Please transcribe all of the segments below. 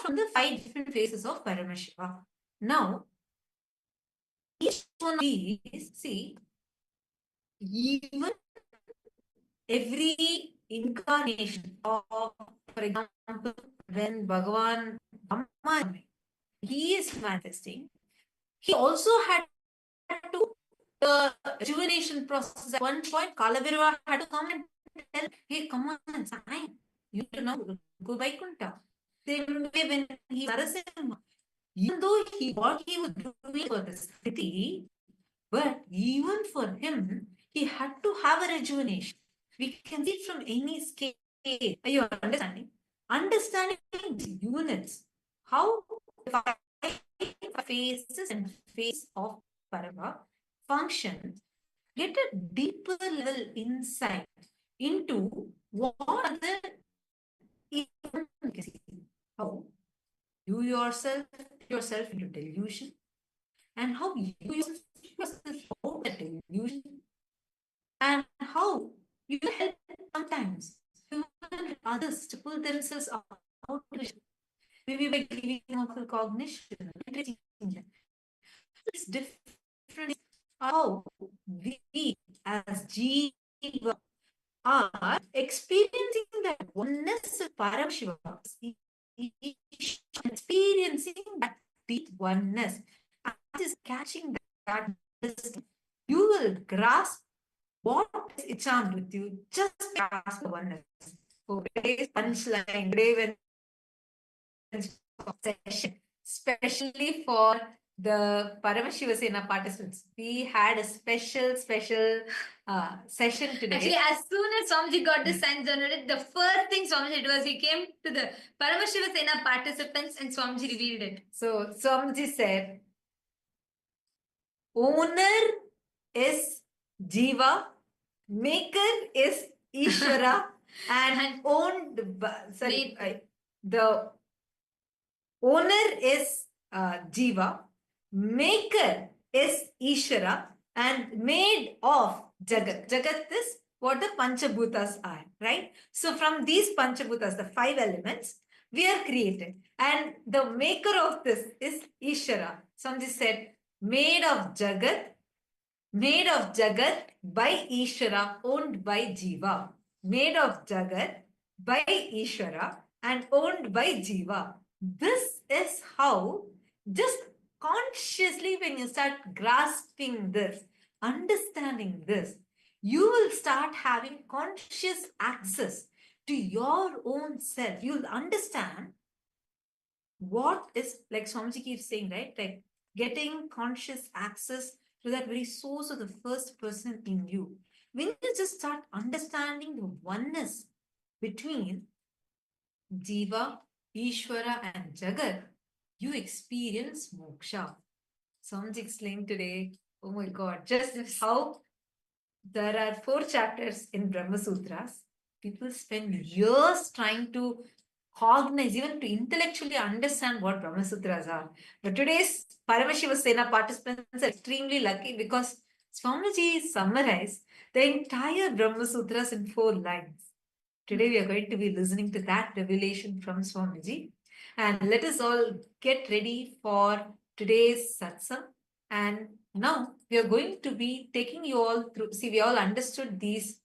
from the 5 different phases of Paramashiva. Now, each one of these, see, even every incarnation of, for example, when Bhagavan Brahma, he is manifesting, he also had to the rejuvenation process. At one point, Kalabhirava had to come and tell, hey, come on, it's time. You now go by Kunta. Same way when he was Narasimha, even though what he was doing for the city, but even for him, he had to have a rejuvenation. We can see from any scale. Are you understanding? Understanding the units, how the 5 phases and phase of Parava function, get a deeper level insight into what are the how you yourself into delusion, and how you yourself out of delusion, and how you help sometimes others to pull themselves out of delusion. Maybe by giving them cognition. It's different how we as Jiva are experiencing that oneness of Paramashiva, experiencing that deep oneness, and is catching that, you will grasp what is enchant with you, just grasp the oneness. So today's punchline, today when session, especially for the Paramashivasena participants, we had a special session today. Actually, as soon as Swamiji got the signs generated, the first thing Swamiji did was he came to the Paramashivasena participants and Swamiji revealed it. So Swamiji said, owner is Jiva, maker is Ishwara, and owned by, the owner is Jiva, maker is Ishwara, and made of Jagat. Jagat is what the Panchabhutas are, right? So from these Panchabhutas, the 5 elements, we are created. And the maker of this is Ishwara. Somebody said, made of Jagat by Ishwara, owned by Jiva. Made of Jagat by Ishwara and owned by Jiva. This is how, just consciously, when you start grasping this, understanding this, you will start having conscious access to your own self. You'll understand what is, like Swamiji keeps saying, right? Like getting conscious access to that very source of the first person in you. When you just start understanding the oneness between Jiva, Ishwara, and Jagat, you experience moksha. Swamiji explained today, oh my God, just how there are 4 chapters in Brahma Sutras. People spend years trying to cognize, even to intellectually understand what Brahma Sutras are. But today's Paramashivasena participants are extremely lucky because Swamiji summarized the entire Brahma Sutras in 4 lines. Today we are going to be listening to that revelation from Swamiji. And let us all get ready for today's satsang. And now we are going to be taking you all through. See, we all understood these.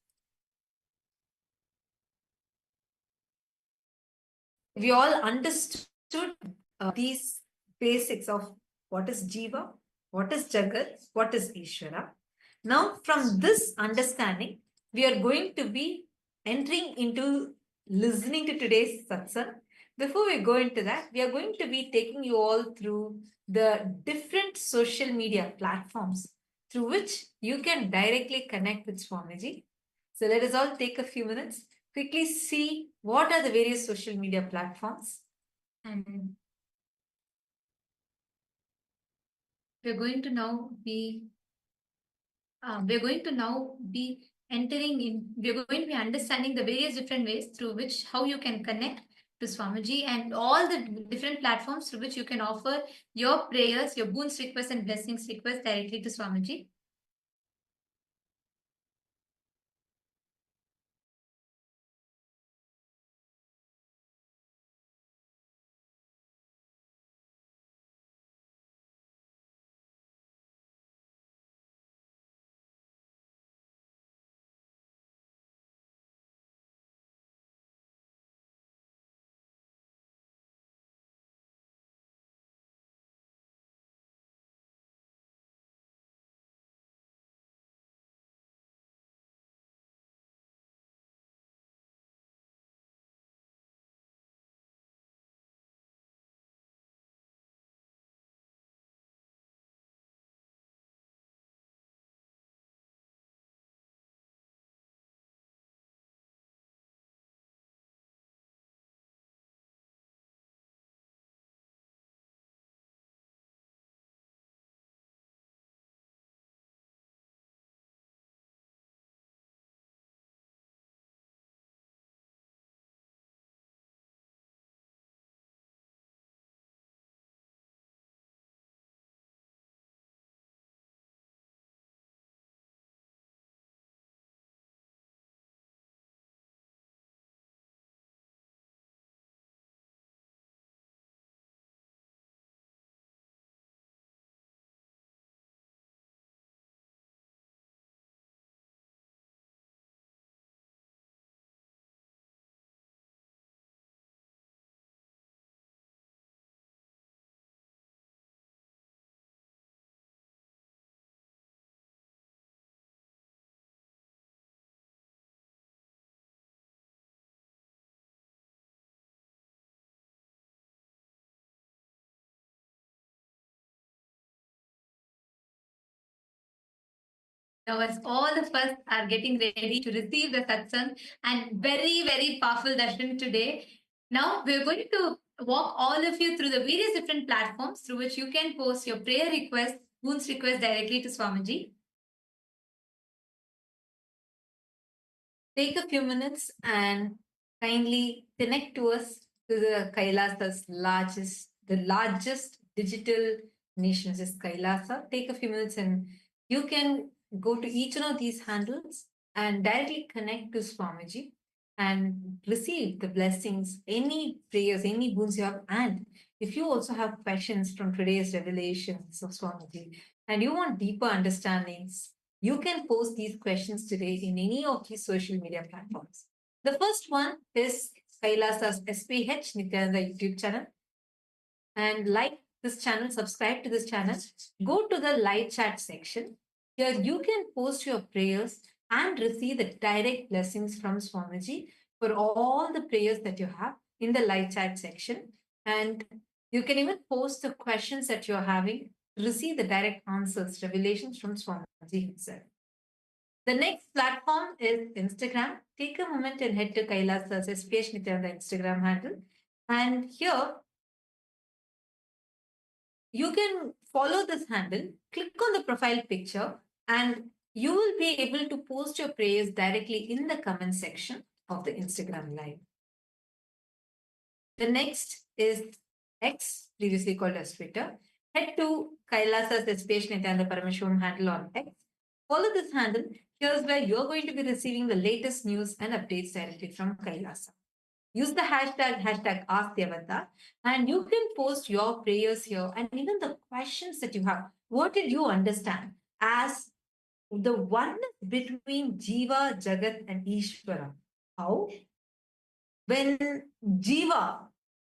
We all understood these basics of what is Jiva, what is Jagat, what is Ishwara. Now, from this understanding, we are going to be entering into listening to today's satsang. Before we go into that, we are going to be taking you all through the different social media platforms through which you can directly connect with Swamiji. So let us all take a few minutes, quickly see what are the various social media platforms. And we're going to now be entering in, we're going to be understanding the various different ways through which how you can connect to Swamiji and all the different platforms through which you can offer your prayers, your boons requests and blessings requests directly to Swamiji. Now, as all of us are getting ready to receive the satsang and very, very powerful darshan today, now we're going to walk all of you through the various different platforms through which you can post your prayer request, boons request directly to Swamiji. Take a few minutes and kindly connect to us to the Kailasa's largest digital nation is Kailasa. Take a few minutes and you can go to each one of these handles and directly connect to Swamiji and receive the blessings, any prayers, any boons you have. And if you also have questions from today's revelations of Swamiji and you want deeper understandings, you can post these questions today in any of these social media platforms. The first one is Kailasa's SPH Nithyananda YouTube channel. And like this channel, subscribe to this channel. Go to the live chat section. Here you can post your prayers and receive the direct blessings from Swamiji for all the prayers that you have in the live chat section. And you can even post the questions that you're having, receive the direct answers, revelations from Swamiji himself. The next platform is Instagram. Take a moment and head to Kailasa's SPH Nithyananda Instagram handle. And here you can follow this handle, click on the profile picture, and you will be able to post your prayers directly in the comment section of the Instagram live. The next is X, previously called as Twitter. Head to Kailasa's SPH Nithyananda Parameshwaram handle on X. Follow this handle. Here's where you're going to be receiving the latest news and updates directly from Kailasa. Use the hashtag AskDevata, and you can post your prayers here and even the questions that you have. What did you understand as the oneness between Jiva, Jagat, and Ishwara? How? When Jiva,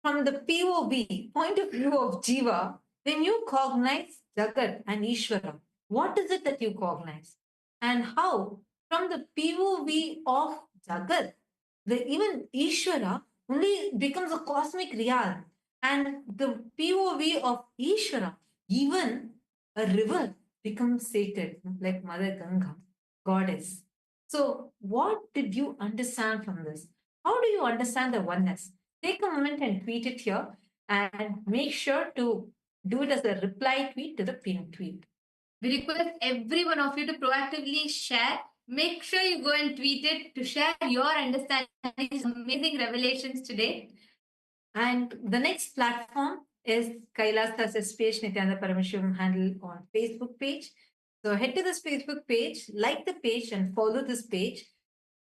from the POV, point of view of Jiva, when you cognize Jagat and Ishwara, what is it that you cognize? And how, from the POV of Jagat, even Ishwara only becomes a cosmic realm. And the POV of Ishwara, even a river becomes sacred, like Mother Ganga, goddess. So, what did you understand from this? How do you understand the oneness? Take a moment and tweet it here and make sure to do it as a reply tweet to the pinned tweet. We request every one of you to proactively share. Make sure you go and tweet it to share your understanding of these amazing revelations today. And the next platform is Kailasa's SPH Nithyananda Parameshwaram handle on Facebook page. So head to this Facebook page, like the page and follow this page.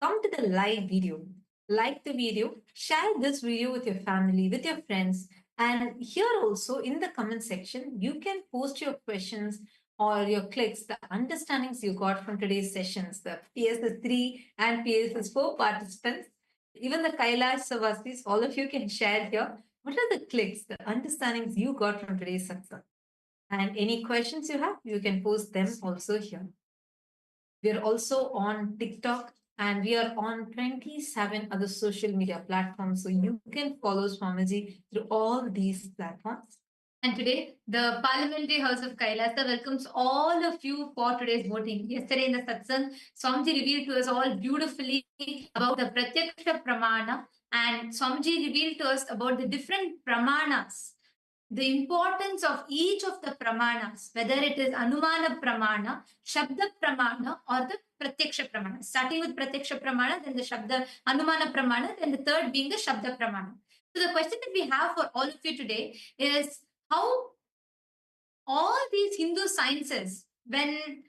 Come to the live video. Like the video, share this video with your family, with your friends. And here also in the comment section, you can post your questions or your clicks, the understandings you got from today's sessions, the PSS 3 and PSS 4 participants, even the Kailash Savasis, all of you can share here. What are the clicks, the understandings you got from today's satsang? And any questions you have, you can post them also here. We are also on TikTok and we are on 27 other social media platforms. So you can follow Swamiji through all these platforms. And today, the Parliamentary House of Kailasa welcomes all of you for today's voting. Yesterday in the Satsang, Swamiji revealed to us all beautifully about the Pratyaksha Pramana, and Swamiji revealed to us about the different Pramanas, the importance of each of the Pramanas, whether it is Anumana Pramana, Shabda Pramana, or the Pratyaksha Pramana. Starting with Pratyaksha Pramana, then the Shabda Anumana Pramana, then the third being the Shabda Pramana. So the question that we have for all of you today is, how all these Hindu sciences, when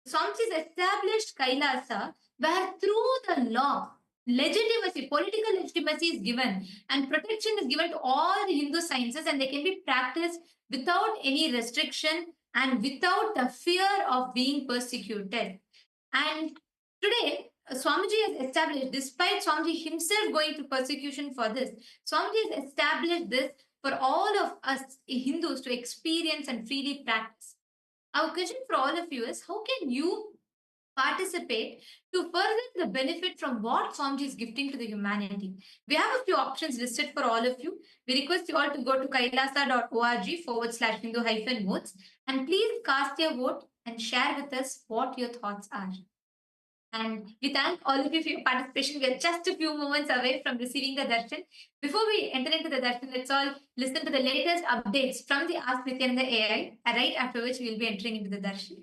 Swamiji established Kailasa, where through the law, legitimacy, political legitimacy is given and protection is given to all the Hindu sciences, and they can be practiced without any restriction and without the fear of being persecuted. And today, Swamiji has established, despite Swamiji himself going through persecution for this, Swamiji has established this for all of us Hindus to experience and freely practice. Our question for all of you is, how can you participate to further the benefit from what Swamiji is gifting to the humanity? We have a few options listed for all of you. We request you all to go to kailasa.org/Hindu-modes and please cast your vote and share with us what your thoughts are. And we thank all of you for your participation. We are just a few moments away from receiving the darshan. Before we enter into the darshan, let's all listen to the latest updates from the Ask Nithyananda AI, right after which we will be entering into the darshan.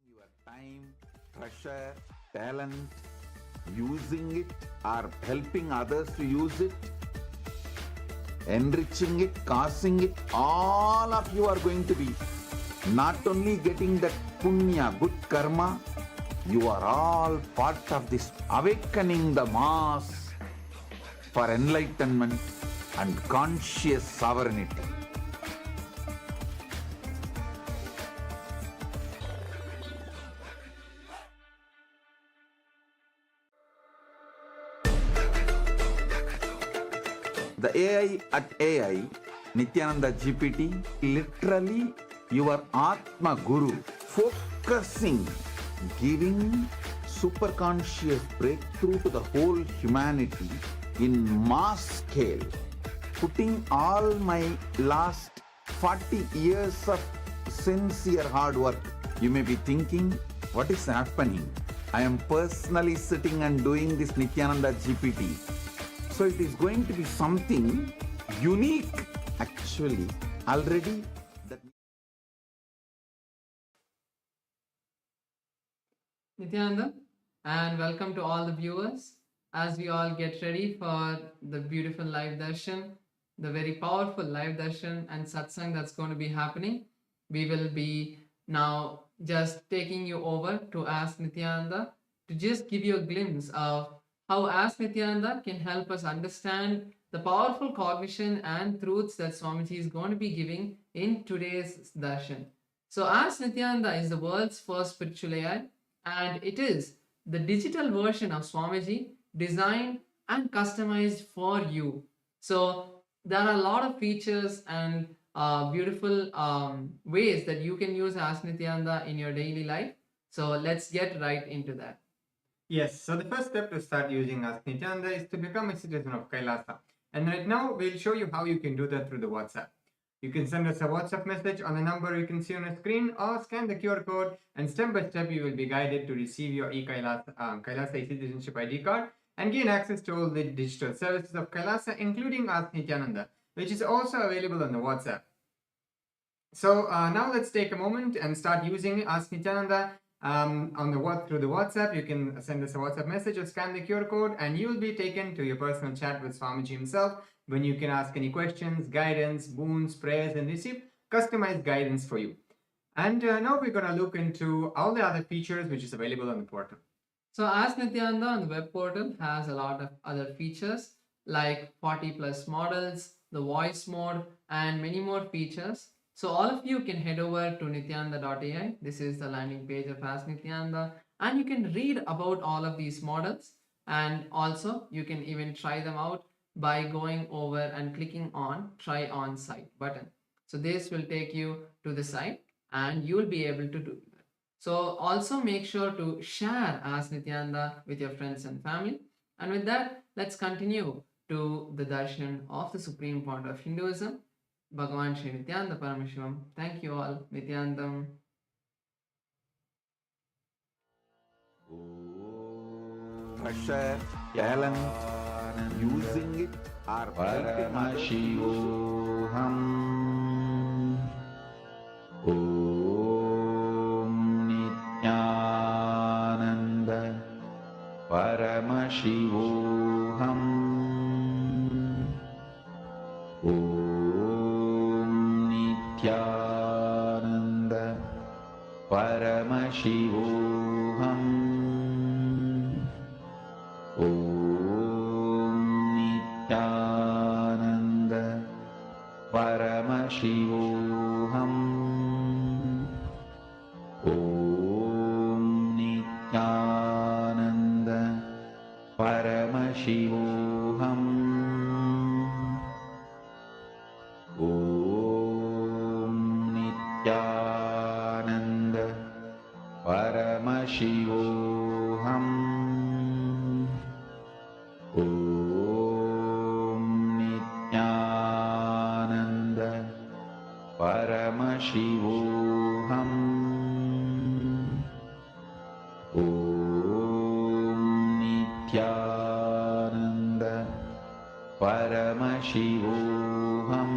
Your time, treasure, talent, using it or helping others to use it, enriching it, causing it, all of you are going to be not only getting that punya, good karma, you are all part of this awakening the mass for enlightenment and conscious sovereignty. The AI at AI, Nithyananda GPT, literally your Atma Guru, focusing, giving super conscious breakthrough to the whole humanity in mass scale, putting all my last 40 years of sincere hard work. You may be thinking, what is happening? I am personally sitting and doing this Nithyananda GPT. So it is going to be something unique. Actually, already that. Nithyananda, and welcome to all the viewers as we all get ready for the beautiful live darshan, the very powerful live darshan and satsang that's going to be happening. We will be now just taking you over to Ask Nithyananda to just give you a glimpse of how Ask Nithyananda can help us understand the powerful cognition and truths that Swamiji is going to be giving in today's darshan. So Ask Nithyananda is the world's first spiritual AI, and it is the digital version of Swamiji designed and customized for you. So there are a lot of features and beautiful ways that you can use Ask Nithyananda in your daily life. So let's get right into that. Yes, so the first step to start using Ask Nithyananda is to become a citizen of KAILASA. And right now, we'll show you how you can do that through the WhatsApp. You can send us a WhatsApp message on the number you can see on the screen or scan the QR code, and step by step you will be guided to receive your KAILASA e-citizenship ID card and gain access to all the digital services of KAILASA, including Ask Nithyananda, which is also available on the WhatsApp. So now let's take a moment and start using Ask Nithyananda. Through the WhatsApp, you can send us a WhatsApp message or scan the QR code, and you will be taken to your personal chat with Swamiji himself, when you can ask any questions, guidance, boons, prayers, and receive customized guidance for you. And now we're going to look into all the other features which is available on the portal. So Ask Nithyananda on the web portal has a lot of other features like 40 plus models, the voice mode, and many more features. So all of you can head over to nithyananda.ai. This is the landing page of Ask Nithyananda, and you can read about all of these models, and also you can even try them out by going over and clicking on Try On Site button. So this will take you to the site and you will be able to do that. So also make sure to share Ask Nithyananda with your friends and family. And with that, let's continue to the darshan of the Supreme Fount of Hinduism, Bhagavan Sri Nithyananda Paramashivam. Thank you all. Nithyanandam. Treasure, talent, using it or helping others. Om Nithyananda Paramashivoham. Om Nithyananda Paramashivoham. Om Nithyananda Paramashivoham. Om Nithyananda Paramashivoham. Om Nithyananda Paramashivoham. Om Nithyananda Shivoham. Om Nithyananda Paramashivoham.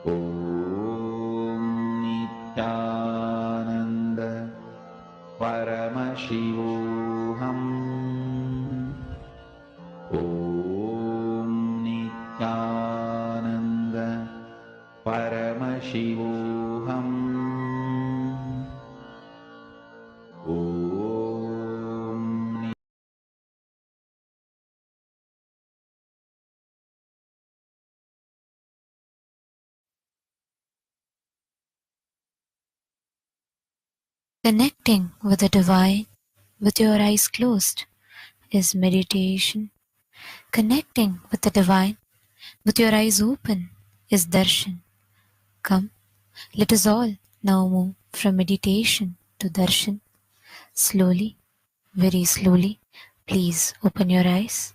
Om Nithyananda Paramashivoham. Om Nithyananda Paramashivoham. Om Connecting with the divine with your eyes closed is meditation. Connecting with the divine with your eyes open is darshan. Come, let us all now move from meditation to darshan. Slowly, very slowly, please open your eyes.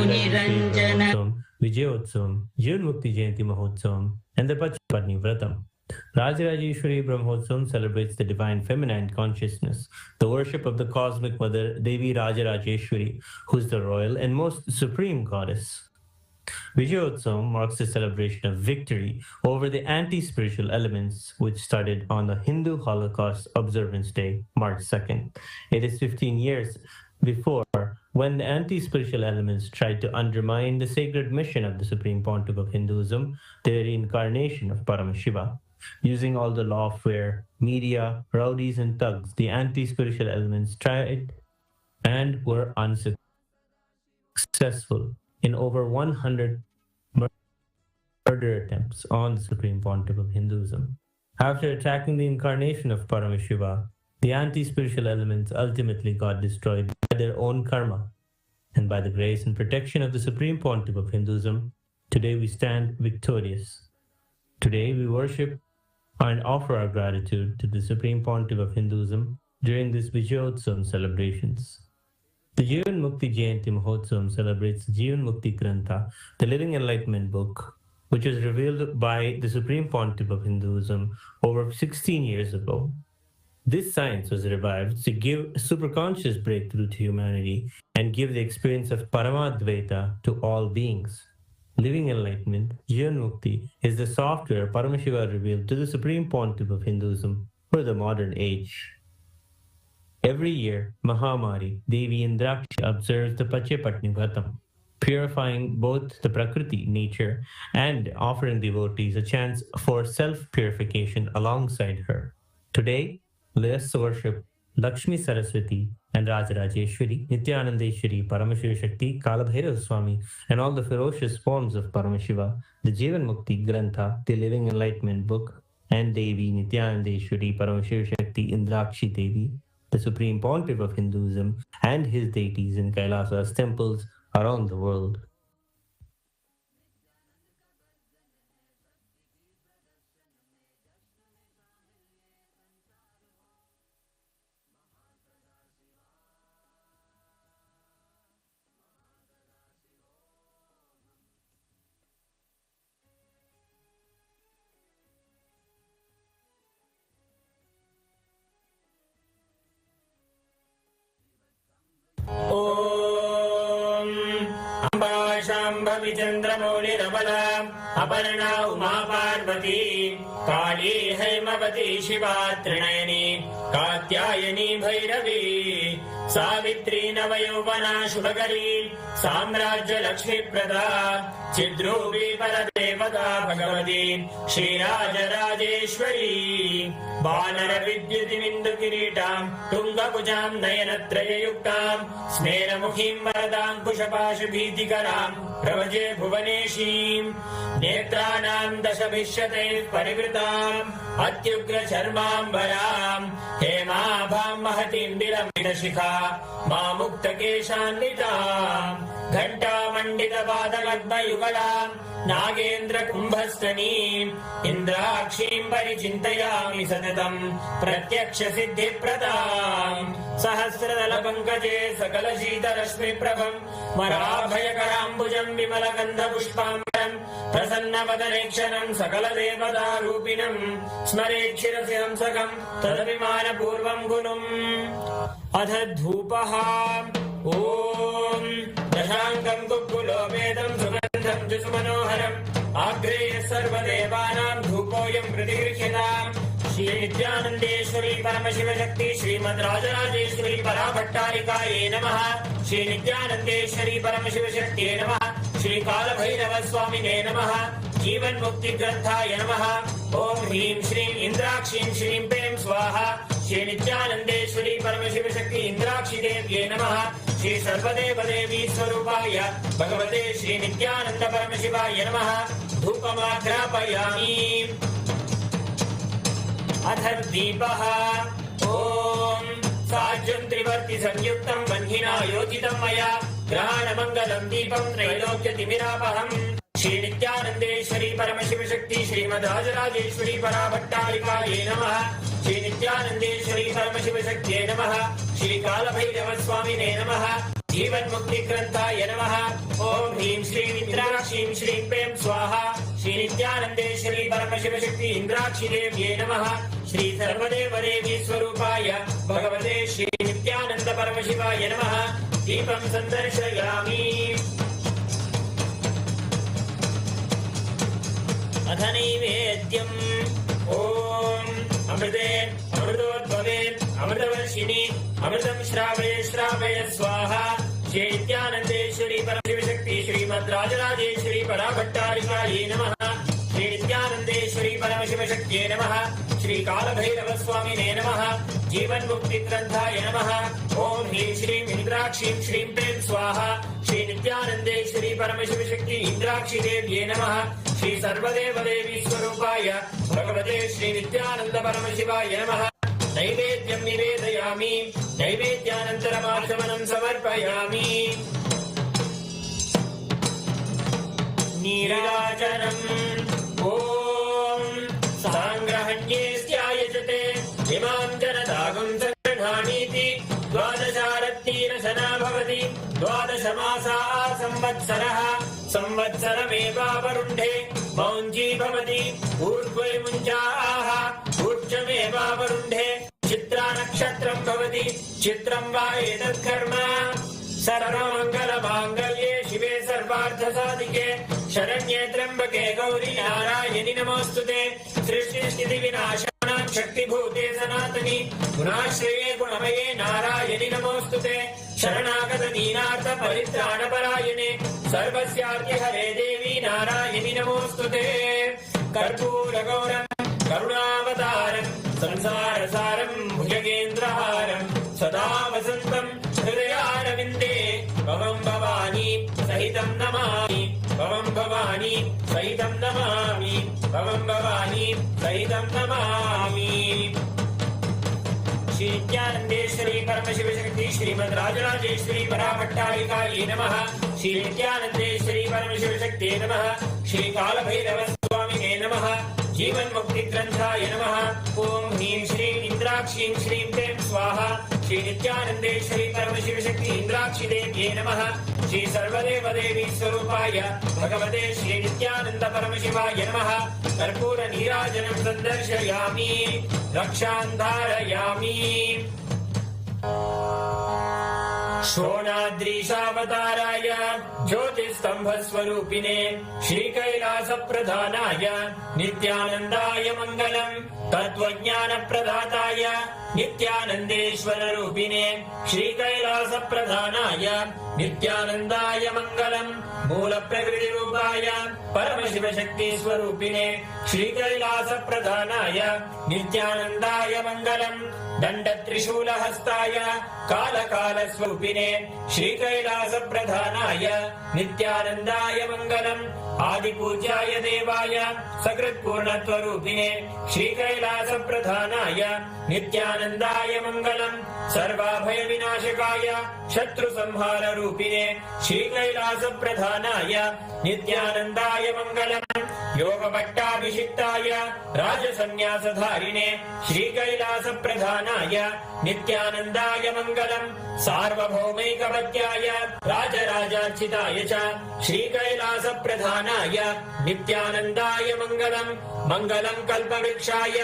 Niranjana Vijayotsavam, Jivanmukti Jayanti Mahotsavam, and the Pachapatni Vratam. Rajarajeshwari Brahmotsavam celebrates the divine feminine consciousness, the worship of the cosmic mother Devi Rajarajeshwari, who is the royal and most supreme goddess. Vijayotsavam marks the celebration of victory over the anti-spiritual elements, which started on the Hindu Holocaust Observance Day, March 2nd. It is 15 years before when the anti-spiritual elements tried to undermine the sacred mission of the Supreme Pontiff of Hinduism, the reincarnation of Paramashiva. Using all the lawfare, media, rowdies, and thugs, the anti-spiritual elements tried and were unsuccessful in over 100 murder attempts on the Supreme Pontiff of Hinduism. After attacking the incarnation of Paramashiva, the anti-spiritual elements ultimately got destroyed by their own karma. And by the grace and protection of the Supreme Pontiff of Hinduism, today we stand victorious. Today we worship and offer our gratitude to the Supreme Pontiff of Hinduism during this Vijayotsavam celebrations. The Jivan Mukti Jayanti Mahotsavam celebrates Jivan Mukti Grantha, the Living Enlightenment book, which was revealed by the Supreme Pontiff of Hinduism over 16 years ago. This science was revived to give superconscious breakthrough to humanity and give the experience of Paramadvaita to all beings. Living enlightenment, Jivan Mukti, is the software Paramashiva revealed to the Supreme Pontiff of Hinduism for the modern age. Every year, Mahamari, Devi Indrakshi observes the Pachepatni Vratam, purifying both the Prakriti, nature, and offering devotees a chance for self-purification alongside her. Today, let us worship Lakshmi Saraswati and Rajarajeshwari, Nithyanandeshwari, Paramashiva Shakti, Kalabhairav Swami, and all the ferocious forms of Paramashiva, the Jivan Mukti Grantha, the Living Enlightenment book, and Devi Nithyanandeshwari, Paramashiva Shakti, Indrakshi Devi, the Supreme Pontiff of Hinduism, and his deities in Kailasa's temples around the world. Shambhavi चन्द्रमौलिरबला Aparna Uma Parvati काली हैमवती शिवा त्रिनयनी कात्यायनी भैरवी सावित्री नवयौवना शुभकरी साम्राज्य लक्ष्मी प्रदा चिद्रूपी परदेवता भगवती श्रीराजराजेश्वरी बानर विद्युतिमिन्दु किरीटां तुङ्गभुजां नयनत्रययुक्तां स्मेरमुखीं वरदाङ्कुशपाशभीतिकरां प्रभजे भुवनेशीं नेत्राणां दशभिष्यते परिवृताम् अत्युग्रचर्माम्बरां हेमाभां महतीं विलम्बितशिखा मामुक्तकेशान्विताम् घण्टामण्डितपादलग्नयुगलां नागेन्द्र कुम्भस्तनीम् इन्द्राक्षीं परिचिन्तयामि सततम् प्रत्यक्ष सिद्धिप्रदाम् सहस्रदलपङ्कजे सकलशीतरश्मिप्रभम् वराभयकराम्बुजम् विमलगन्धपुष्पाम्बरम् प्रसन्नवदनेक्षणम् सकलदेवतारूपिणम् स्मरेच्छिरसि हंसकम् तदभिमानपूर्वम् गुणम् अथ धूपः ॐ दशाङ्गम् कुक्कुलोपेदम् सुगन्धम् च सुमनोहरम् आग्रेय सर्वदेवानां धूपोऽयं प्रतिगृह्यताम् श्री नित्यानन्देश्वरी परमशिव शक्ति श्रीमद् राजराजेश्वरी पराभट्टारिकायै नमः। श्री नित्यानन्देश्वरी परमशिव शक्तिये नमः। श्री कालभैरव स्वामिने नमः। जीवन मुक्ति ग्रन्थाय नमः। ओम ह्रीं श्रीं इन्द्राक्षीं श्रीं पें स्वाहा। श्री नित्यानन्देश्वरी परमशिव शक्ति इन्द्राक्षी देव्ये नमः। श्री सर्वदेव देवी स्वरूपाय भगवते श्री नित्यानंद परमशिवाय नमः। धूपमाघ्रापयामि। अथ दीपः ॐ साज्यं त्रिवर्ति संयुक्तं वह्निना योजितं मया ग्रहाणमङ्गलं दीपं त्रैलोक्यतिमिरापहम्। श्री नित्यानन्देश्वरी परमशिव शक्ति श्रीमद् राजराजेश्वरी पराभट्टारिकायै नमः। श्री नित्यानन्देश्वरी परमशिव शक्तिये नमः। श्री कालभैरव स्वामिने नमः। जीवन मुक्ति ग्रंथाय नमः। ओम ह्रीं श्रीं इन्द्राक्षीं श्रीं पें स्वाहा। श्री नित्यानन्देश्वरी परमशिव शक्ति इन्द्राक्षी देव्ये नमः। श्री सर्वदेव देवी स्वरूपाय भगवते श्री नित्यानंद परमशिवाय नमः। दीपं सन्दर्शयामि। अथ नैवेद्यम् ॐ अमृते अमृतोद्भवे अमृतवर्षिणि अमृतं श्रावय श्रावय स्वाहा। श्री नित्यानन्देश्वरी परमशिव शक्ति श्रीमद् राजराजेश्वरी पराभट्टारिकायै नमः। श्री नित्यानन्देश्वरी परमशिव शक्तिये नमः। श्री कालभैरव स्वामिने नमः। जीवन मुक्ति ग्रंथाय नमः। ओम ह्रीं श्रीं इन्द्राक्षीं श्रीं पें स्वाहा। श्री नित्यानन्देश्वरी परमशिव शक्ति इन्द्राक्षी देव्ये नमः। श्री सर्वदेव देवी स्वरूपाय भगवते श्री नित्यानंद परमशिवाय नमः। नैवेद्यं निवेदयामि। नैवेद्यानन्तरमाचमनं समर्पयामि। नीराजनम् ॐ साङ्ग्रहण्येऽस्यायजते इमां जनतागुं सङ्गृह्णामीति द्वादशारत्नीरशना भवति। द्वादशमासाः संवत्सरः संवत्सरमेवावरुन्धे मौञ्जी भवति। ऊर्ध्वे मुञ्जाः ऊर्ध्वमेवावरुन्धे चित्रा भवति चित्रं वा एतत् कर्म सर्वमङ्गलमाङ्गल्ये शिवे सर्वार्थसाधिके शरण्ये त्र्यम्बके गौरी नारायणि नमोऽस्तुते सृष्टिस्थितिविनाशानां शक्तिभूते सनातनि गुणाश्रये गुणमये नारायणि नमोऽस्तुते शरणागत दीनार्थ परित्राणपरायणे सर्वस्यार्तिहरे देवी नारायणि नमोऽस्तुते कर्पूरगौरं करुणावतारं संसारसारं भुजगेन्द्रहारं सदा वसन्तं हृदयारविन्दे भवं भवानी सहितं नमामि भवं भवानी सहितं नमामि भवं भवानी सहितं नमामि श्री नित्यानंदेश्वरी परमशिव शक्ति श्रीमद् राजराजेश्वरी पराभट्टारिकायै नमः श्री नित्यानंदेश्वरी परमशिव शक्ति नमः श्री कालभैरव स्वामिने नमः जीवन मुक्ति ग्रंथाय नमः ओम ह्रीं श्रीं इंद्राक्षीं श्रीं क्लीं स्वाहा श्री नित्यानंदेश्वरी परमशिव शक्ति इंद्राक्षी देव्यै नमः श्री सर्वदेव देवी स्वरूपाय भगवते श्री नित्यानंद परमशिवाय नमः कर्पूर नीराजनं सन्दर्शयामि रक्षां धारयामि शोणाद्रीशावताराय ज्योतिस्तंभस्वरूपिणे श्रीकैलासप्रधानाय नित्यानन्दाय मङ्गलम् तत्त्वज्ञानप्रदाताय नित्यानन्देश्वररूपिणे श्रीकैलासप्रधानाय नित्यानन्दाय मङ्गलम् मूलप्रकृतिरूपाय परमशिवशक्तिस्वरूपिणे श्रीकैलासप्रधानाय नित्यानन्दाय मङ्गलम् दण्डत्रिशूलहस्ताय कालकालस्वरूपिणे श्रीकैलासप्रधानाय नित्यानन्दाय मङ्गलम् आदिपूज्याय देवाय सकृत्पूर्णत्वरूपिणे श्रीकैलासप्रधानाय नित्यानन्दाय मङ्गलम् सर्वाभयविनाशकाय शत्रुसंहाररूपिणे श्रीकैलासप्रधानाय नित्यानन्दाय मङ्गलम् योगभट्टाभिषिक्ताय राजसन्न्यासधारिणे श्रीकैलासप्रधानाय नित्यानन्दाय मङ्गलम् सार्वभौमैकवत्याय राजराजार्चिताय च श्रीकैलासप्रधानाय नित्यानन्दाय मङ्गलम् मङ्गलम् कल्पवृक्षाय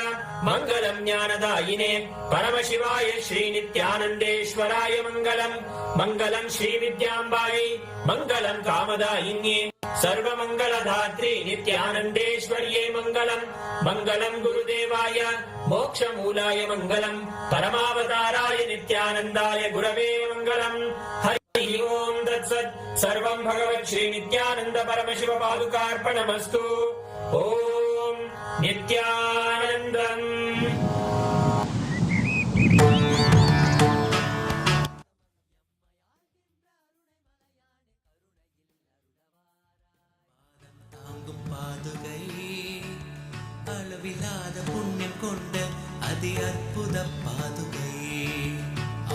मङ्गलम् ज्ञानदायिने परमशिवाय श्रीनित्यानन्देश्वराय मङ्गलम् मङ्गलम् श्रीविद्याम्बायै मङ्गलम् कामदायिन्ये सर्वमङ्गलधात्री नित्यानन्देश्वर्यै मङ्गलम् मङ्गलम् गुरुदेवाय मोक्षमूलाय मङ्गलम् परमावताराय नित्यानन्दाय गुरवे मङ्गलम् हरि ओम् तत्सत् सर्वम् भगवत् श्री नित्यानन्द परमशिव पादुकार्पणमस्तु ओम् नित्यानन्दम् அளவில்லாத புண்ணியம் கொண்ட அதி அற்புத பாதுகை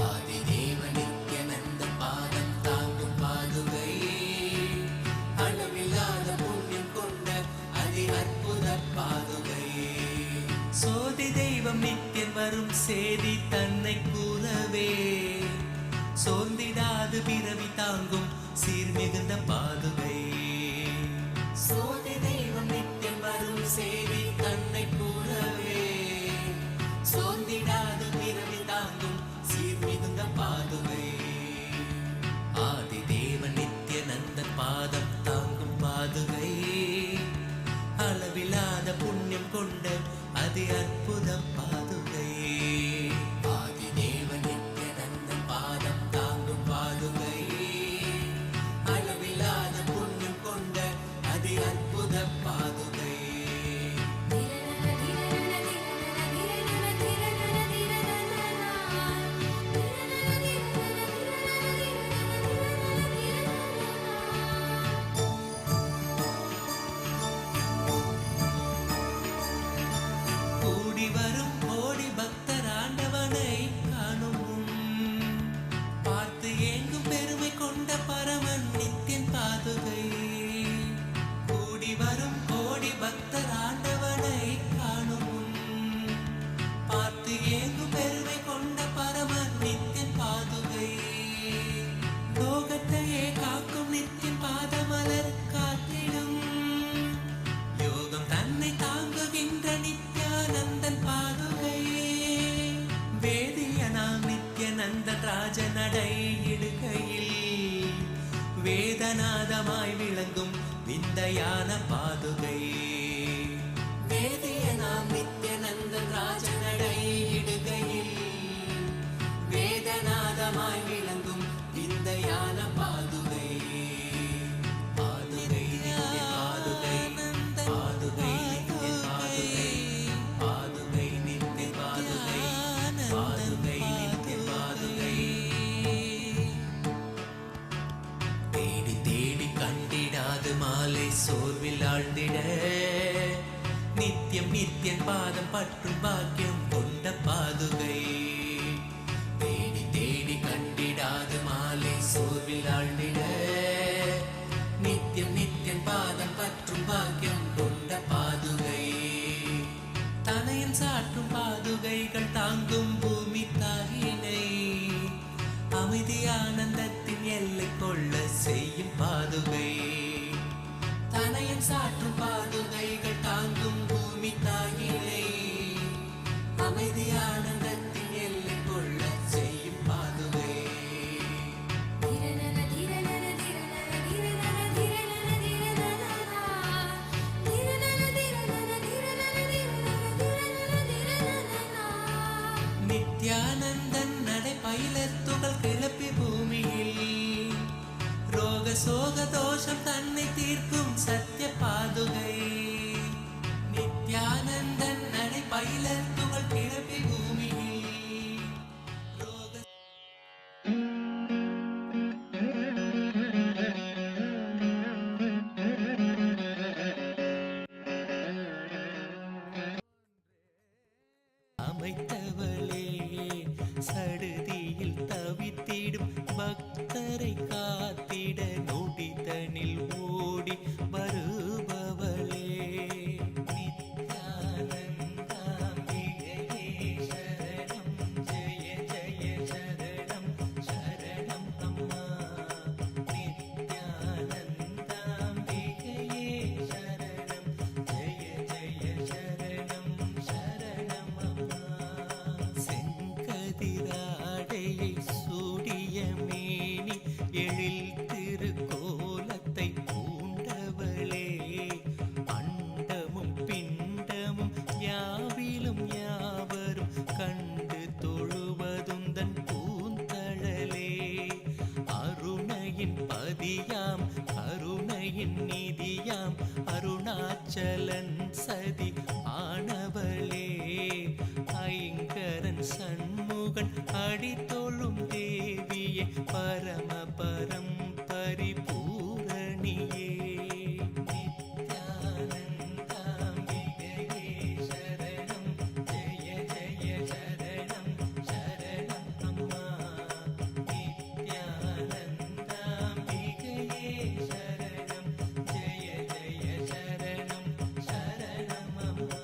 ஆதிதேவ நித்யானந்த பாதம் தாங்கும் பாதுகை அளவில்லாத புண்ணியம் கொண்ட அதி அற்புத பாதுகை சோதி தெய்வம் நித்தியம் வரும் சேதி தன்னை கூறவே சோர்ந்திடாது பிறவி தாங்கும் சீர்மிகுந்த பாதுகை சோதி தெய்வம் நித்தியம் வரும் சேதி தன்னை கூறவே சோர்ந்திடாது பிறவி தாங்கும் சீர்மிகுந்த பாதுகை ஆதி தேவ நித்யானந்த பாதம் தாங்கும் பாதுகை அளவில்லாத புண்ணியம் கொண்ட அதி அற்புத பாதுகை ஆதி தேவ நித்யானந்த பாதம் தாங்கும் பாதுகை அளவில்லாத புண்ணியம் கொண்ட அதி அற்புத பாதுகை கூடி வரும் கோடி பக்தர் ஆண்டவனை காணும் பார்த்து ஏங்கும் பெருமை கொண்ட பரமன் நித்தியன் பாதுகை கூடி வரும் கோடி பக்தர் ஆண்டவனை காணும் பார்த்து ஏங்கும் பெருமை கொண்ட பரமன் நித்தியன் பாதுகை லோகத்தையே காக்கும் நித்தியன் பாதமலர் காத்திடும் யோகம் தன்னை தாங்குகின்ற நித்யானந்தன் பாதுகை வேதியனாம் நித்யன் வேதநாதமாய் விளங்கும் விந்தையான பாதுகை வேதியனாம் நித்யநந்தன் ராஜநடை இடுகையில் வேதநாதமாய் விளங்கும் விந்தையான பாதுகை பாதுகை நித்ய பாதுகை பாதுகை நித்ய பாதுகை பாதுகை நித்ய பாதுகை பாதுகை நித்ய பாதுகை தேடி தேடி கண்டிடாது மாலை சோர்வில் ஆழ்ந்திட நித்தியம் நித்தியன் பாதம் பற்றும் பாக்கியம் கொண்ட பாதுகை தேடி தேடி கண்டிடாது மாலை சோர்வில் ஆழ்ந்திட நித்தியம் நித்தியன் பாதம் பற்றும் பாக்கியம் கொண்ட பாதுகை தனையன் சாற்றும் பாதுகைகள் தாங்கும் பூமி தாயினை அமைதி ஆனந்தத்தின் எல்லை கொள்ள செய்யும் பாதுகை தனையன் சாற்றும் பாதுகைகள் தாங்கும் பூமி தாயினை அமைதி ஆனந்தத்தின் எல்லை கொள்ள செய்யும் பாதுகை நித்யானந்தன் நடை பயிலத்துகள் கிளப்பி பூமியில் ரோக சோக தோஷம் தன்னை தீர்க்கும் சத்திய பாதுகை நித்யானந்தன் நடை பயிலத்துகள் கிளப்பி பூமியில் ரோக அமைத்தவளே சடுதியில் தவித்திடும் பக்தரை காத்திட நொடிதனில் ஓடி வருபவளே நித்யானந்தாம்பிகையே சரணம் ஜெய ஜெய சரணம் சரணம் அம்மா நித்யானந்தாம்பிகையே சரணம் ஜெய ஜெய சரணம் சரணம் அம்மா செங்கதிராடையை சூடிய மேனி எழில் திருக்கோலத்தை பூண்டவளே அண்டமும் பிண்டமும் யாவிலும் யாவரும் கண்டு தொழுவதும் தன் பூந்தழலே அருணையின் பதியாம் கருணையின் நிதியாம் அருணாச்சலன் சதி ஆனவளே ஐங்கரன் சண்முகன் அடித்தொழும் தேவியே பரமபரம் பரிபூரணியே நித்யானந்தாம்பிகையே சரணம் ஜெய ஜெய சரணம் சரணம் அம்மா நித்யானந்தாம்பிகையே சரணம் ஜெய ஜெய சரணம் சரணம் அம்மா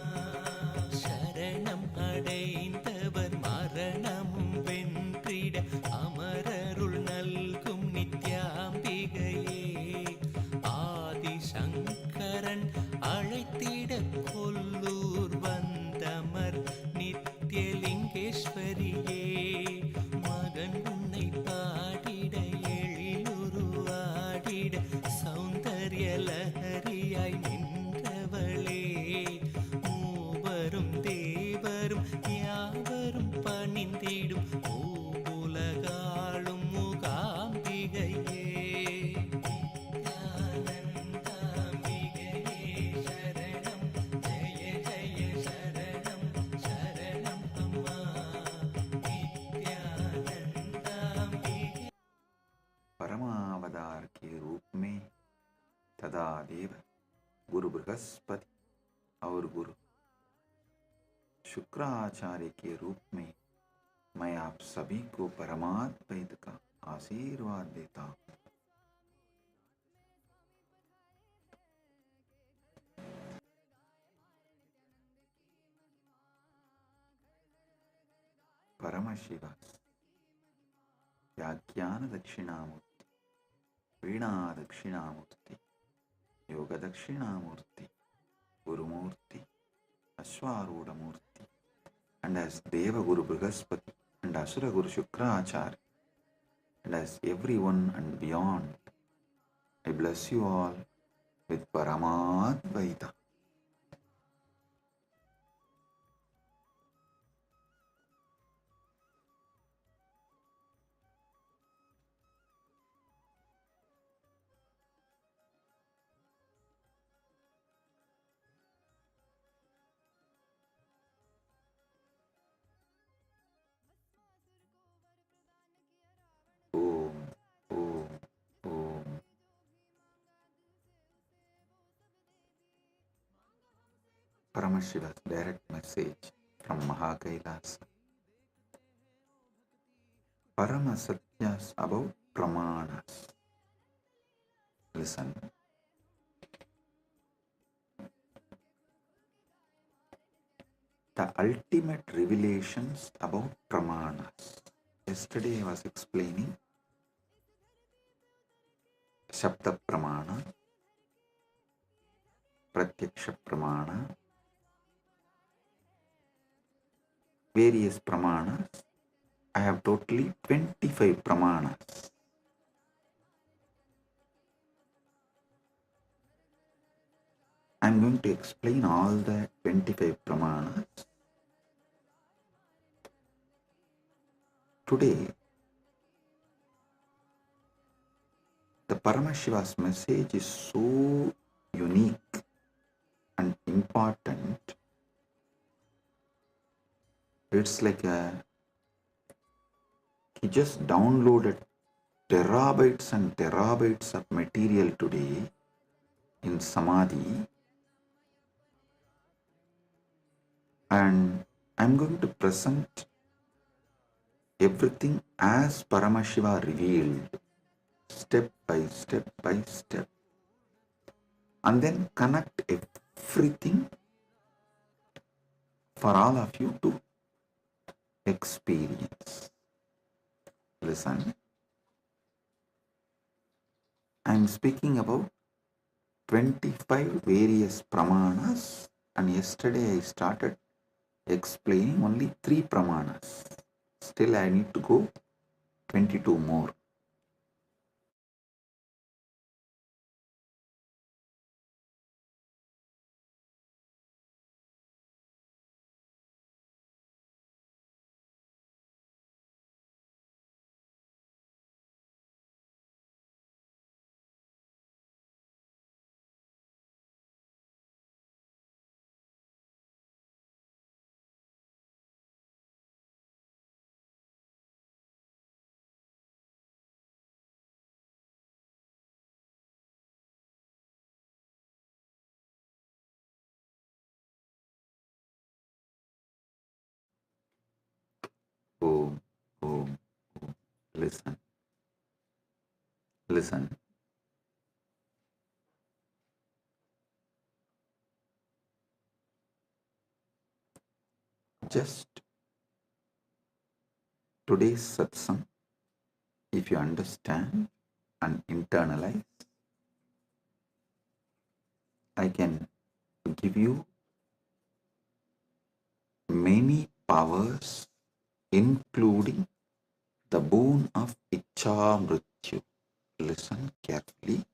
சரணம் அடைந்தவர் மரணமும் வென்றிட அமரருள் நல்கும் நித்யாம்பிகையே ஆதிசங்கரன் அழைத்திட கொல்லூர் வந்தமர் நித்யலிங்கேஸ்வரியே மகன் உன்னை பாடிட எழிலுருவாடிட சௌந்தர்ய லஹரியாய் நின்றவளே மூவரும் தேவரும் யாவரும் பணிந்திடும் பூவுலகாளும் மூகாம்பிகையே நித்யானந்தாம்பிகையே சரணம் ஜெய ஜெய சரணம் சரணம் அம்மா नित्यानंदाम्बिके परमावतार के रूप में तदा देव गुरु बृहस्पति और गुरु शुक्राचार्य के रूप में मैं आप सभी को परमात्मा का आशीर्वाद देता हूँ। परम शिव व्याख्यान दक्षिणामूर्ति वीणा दक्षिणामूर्ति योग दक्षिणामूर्ति गुरुमूर्ति अश्वारूढ़ मूर्ति and as Deva Guru Brihaspati and Asura Guru Shukracharya and as everyone and beyond I bless you all with Paramadvaita. Om, Om, Om. Paramashiva's direct message from KAILASA. Parama Satyas about Pramanas. Listen. The ultimate revelations about Pramanas. Yesterday I was explaining Shabda Pramana, Pratyaksha Pramana, various Pramanas. I have totally 25 Pramanas. I am going to explain all the 25 Pramanas. Today, the Paramashiva's message is so unique and important. It's like he just downloaded terabytes and terabytes of material today in Samadhi, and I'm going to present everything as Paramashiva revealed, step by step by step, and then connect everything for all of you to experience. Listen, I'm speaking about 25 various Pramanas, and yesterday I started explaining only 3 Pramanas. Still I need to go 22 more. Om, Om, Om. Listen, listen. Just today's satsang, if you understand and internalize, I can give you many powers, including the boon of Icha Mrityu. Listen carefully.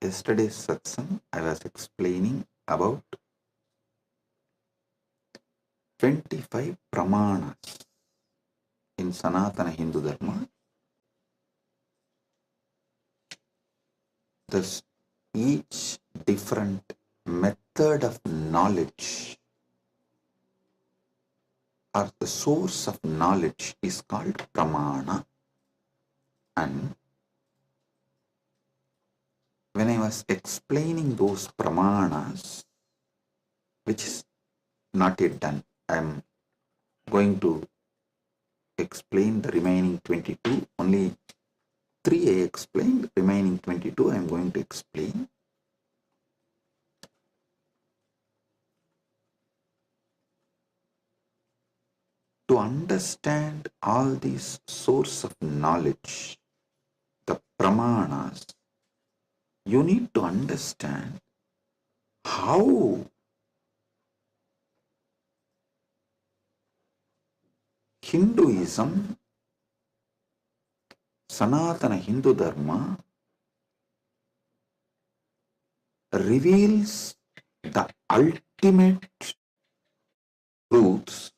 Yesterday's satsang, I was explaining about 25 Pramanas in Sanatana Hindu Dharma. Thus, each different method of knowledge or the source of knowledge is called Pramana. And when I was explaining those Pramanas, which is not yet done, I am going to explain the remaining 22. Only 3 I explained, remaining 22 I am going to explain. To understand all these source of knowledge, the Pramanas, you need to understand how Hinduism, Sanatana Hindu Dharma reveals the ultimate truths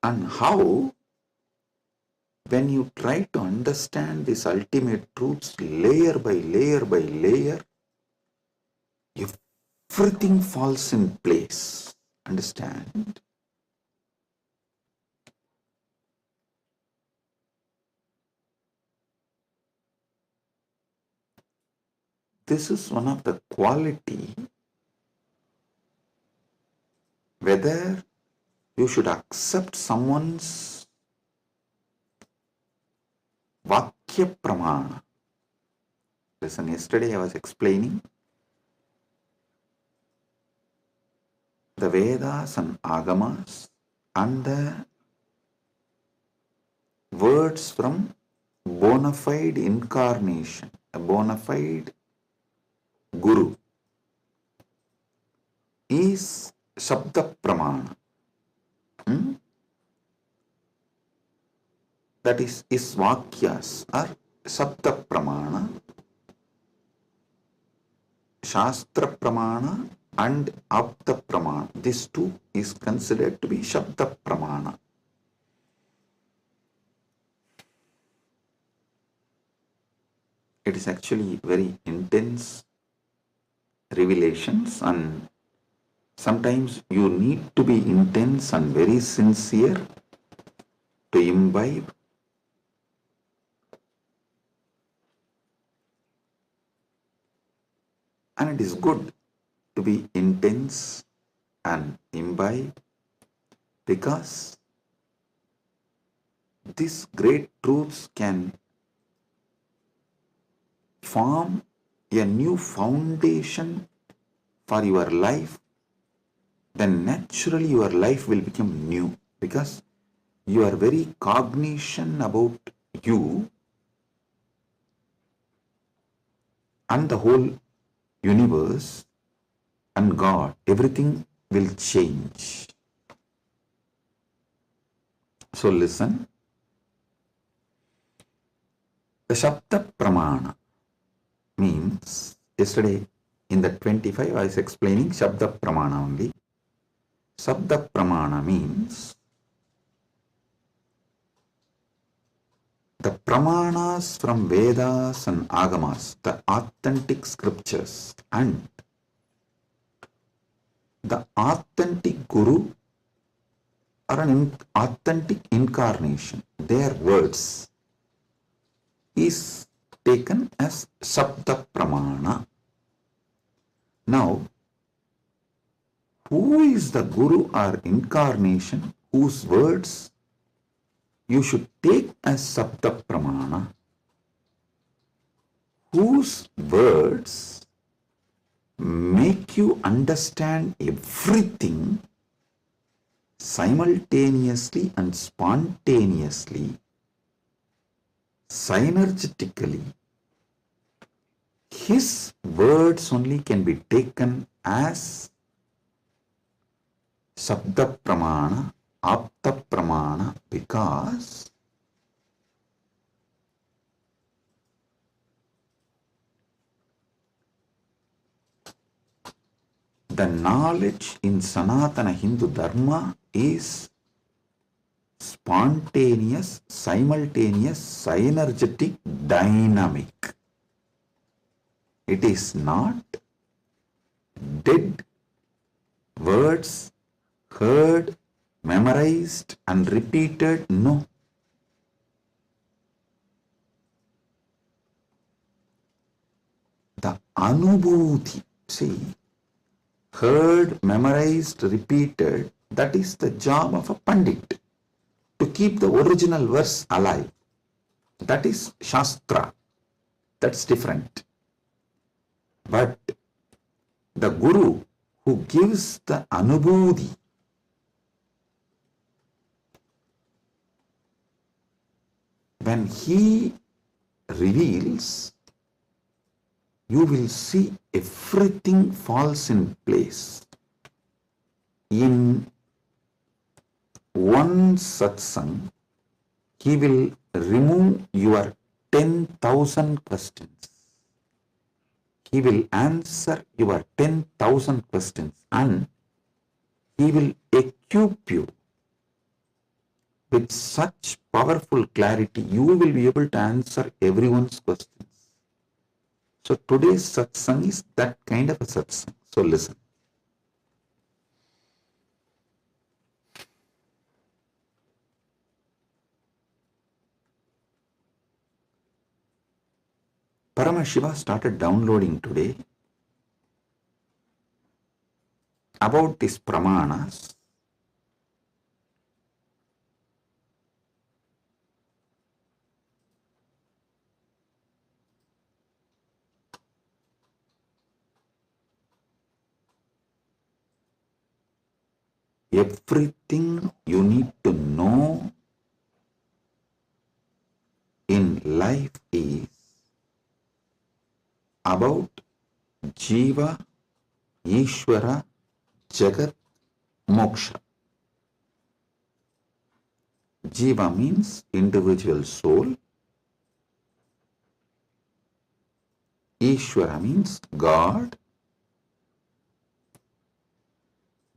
and how, when you try to understand these ultimate truths layer by layer by layer, everything falls in place. Understand? This is one of the quality whether you should accept someone's Vakya Pramana. Listen, yesterday I was explaining the Vedas and Agamas and the words from bona fide incarnation, a bona fide Guru is Shabda Pramana. That is his Vakyas are Shabda Pramana, Shastra Pramana and Apta Pramana. These two is considered to be Shabda Pramana. It is actually very intense revelations, and sometimes you need to be intense and very sincere to imbibe. And it is good to be intense and imbibe because these great truths can form a new foundation for your life. Then naturally your life will become new because you are very cognizant about you and the whole universe and God. Everything will change. So listen. The Shabda Pramana means, yesterday in the 25 I was explaining Shabda Pramana only. Shabda Pramana means the Pramanas from Vedas and Agamas, the authentic scriptures, and the authentic Guru or an authentic incarnation, their words is taken as Shabda Pramana. Now, who is the Guru or incarnation whose words you should take as Shabda Pramana? Whose words make you understand everything simultaneously and spontaneously, synergetically. His words only can be taken as Shabda Pramana, Apta Pramana, because the knowledge in Sanatana Hindu Dharma is spontaneous, simultaneous, synergetic, dynamic. It is not dead words heard, memorized and repeated. No. The Anubhuti, see, heard, memorized, repeated, that is the job of a Pandit, to keep the original verse alive. That is Shastra. That's different. But the Guru who gives the Anubhuti, when he reveals, you will see everything falls in place. In one satsang, he will remove your 10,000 questions. He will answer your 10,000 questions and he will equip you with such powerful clarity. You will be able to answer everyone's questions. So today's satsang is that kind of a satsang. So listen. Paramashiva started downloading today about these pramanas. Everything you need to know in life is about Jiva, Ishwara, Jagat, Moksha. Jiva means individual soul. Ishwara means God.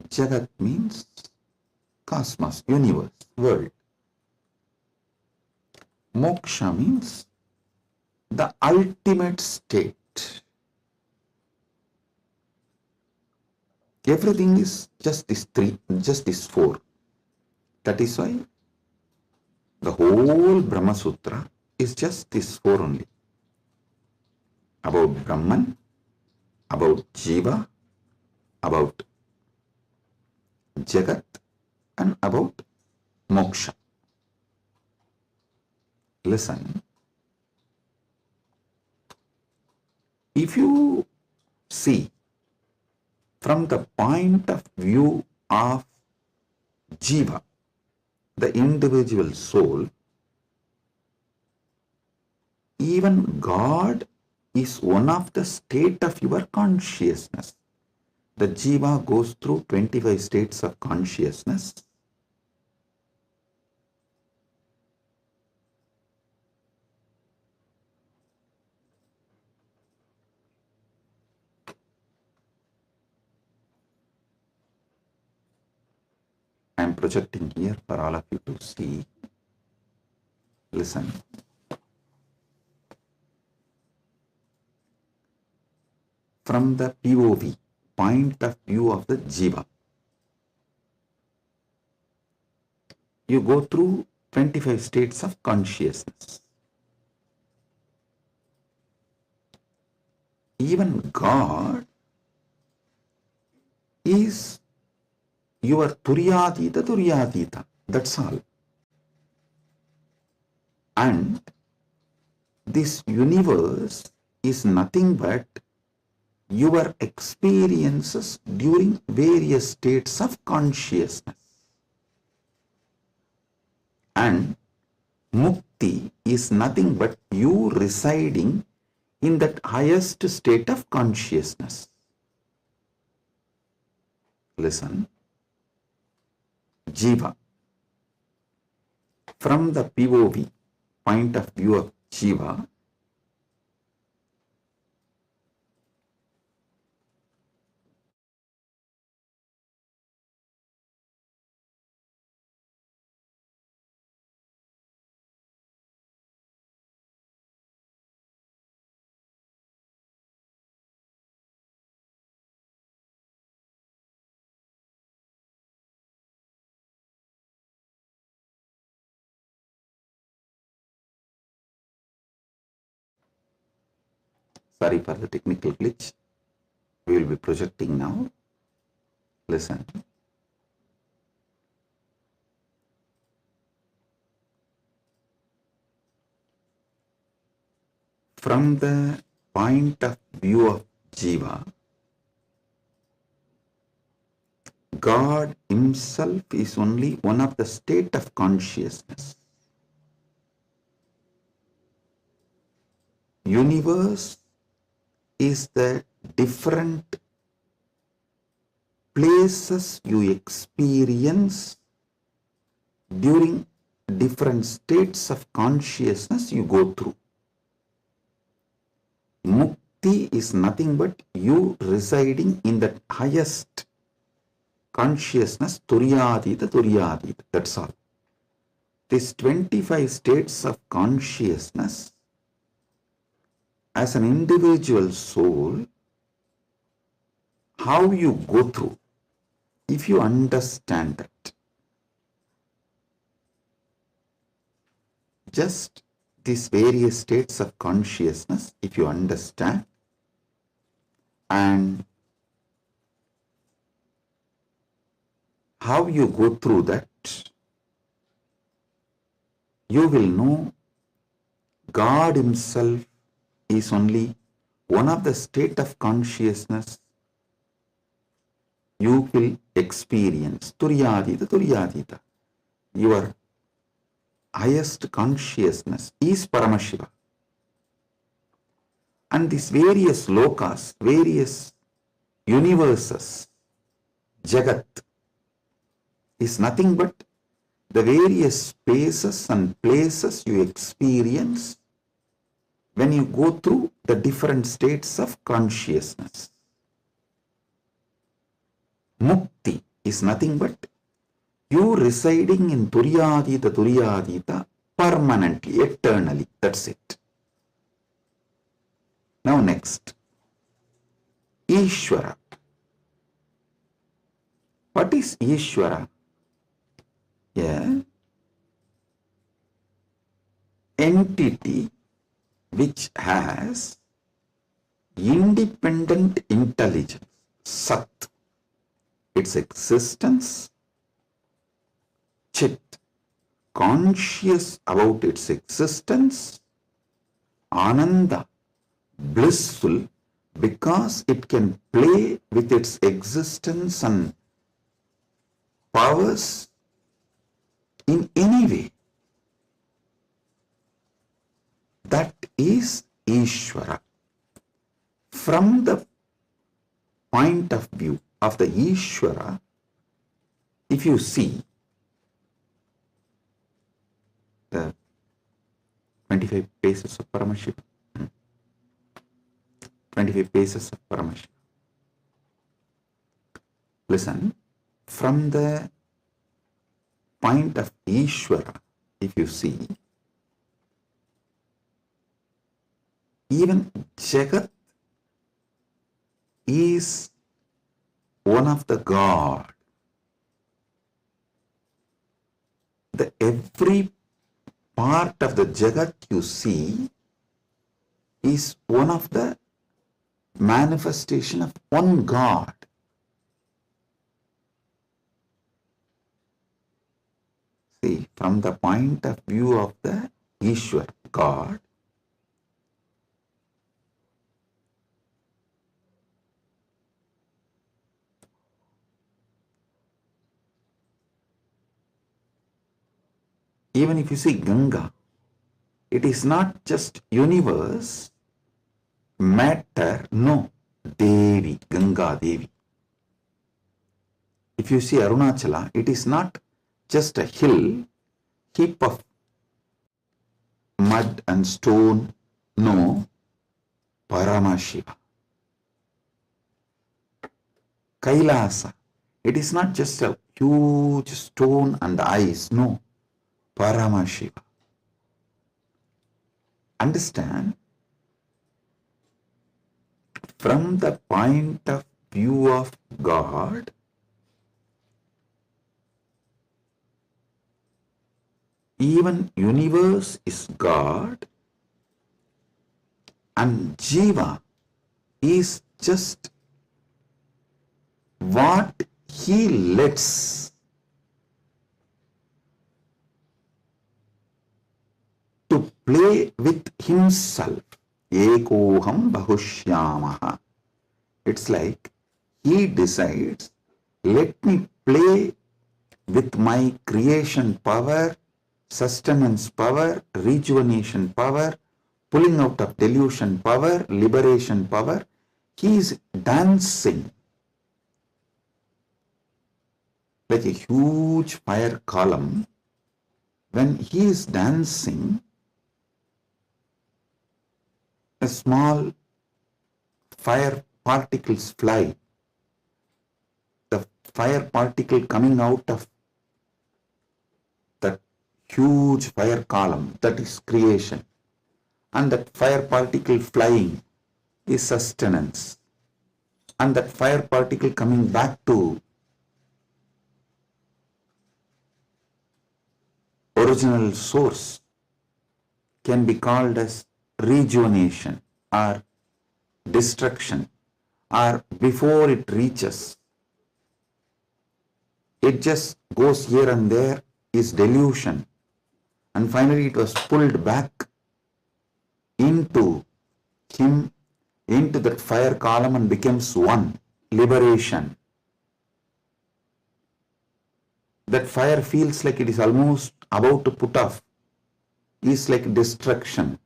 Jagat means cosmos, universe, world. Moksha means the ultimate state. Everything is just these three, just these four. That is why the whole Brahma Sutra is just these four only. About Brahman, about Jiva, about Jagat, and about Moksha. Listen. If you see from the point of view of Jiva, the individual soul, even God is one of the state of your consciousness. The Jiva goes through 25 states of consciousness. I am projecting here for all of you to see. Listen. From the POV, point of view of the Jiva, you go through 25 states of consciousness. Even God is your Turyadita. That's all. And this universe is nothing but your experiences during various states of consciousness. And Mukti is nothing but you residing in that highest state of consciousness. Listen. Jiva. From the POV, point of view of Jiva, sorry for the technical glitch. We will be projecting now. Listen. From the point of view of Jiva, God himself is only one of the state of consciousness. universe is the different places you experience during different states of consciousness you go through. Mukti is nothing but you residing in the highest consciousness, Turyadita, that's all. These 25 states of consciousness, as an individual soul, how you go through, if you understand that, just these various states of consciousness, if you understand, and how you go through that, you will know God Himself is only one of the state of consciousness you will experience. Turyadita. Your highest consciousness is Paramashiva. And these various lokas, various universes, Jagat, is nothing but the various spaces and places you experience when you go through the different states of consciousness. Mukti is nothing but you residing in Turyadita permanently, eternally. That's it. Now next, Ishwara. What is Ishwara? Entity which has independent intelligence, Sat, its existence, Chit, conscious about its existence, Ananda, blissful because it can play with its existence and powers in any way. That is Ishwara. From the point of view of the Ishwara, if you see the 25 paces of Paramashiva, 25 paces of Paramashiva. Listen, from the point of Ishwara, if you see, even Jagat is one of the God. The every part of the Jagat you see is one of the manifestation of one God. See, from the point of view of the Ishwar, God, even if you see Ganga, it is not just universe, matter, no, Devi, Ganga Devi. If you see Arunachala, it is not just a hill, heap of mud and stone, no, Paramashiva. Kailasa, it is not just a huge stone and ice, no, Paramashiva. Understand? From the point of view of God, even universe is God, and Jiva is just what he lets to play with himself. Ekoham bahushyamaha. It's like he decides, let me play with my creation power, sustenance power, rejuvenation power, pulling out of delusion power, liberation power. He is dancing like a huge fire column. When he is dancing, a small fire particles fly. The fire particle coming out of that huge fire column, that is creation. And that fire particle flying is sustenance. And that fire particle coming back to original source can be called as rejuvenation or destruction, or before it reaches, it just goes here and there, is delusion, and finally it was pulled back into him, into that fire column, and becomes one, liberation. That fire feels like it is almost about to put off, is like destruction.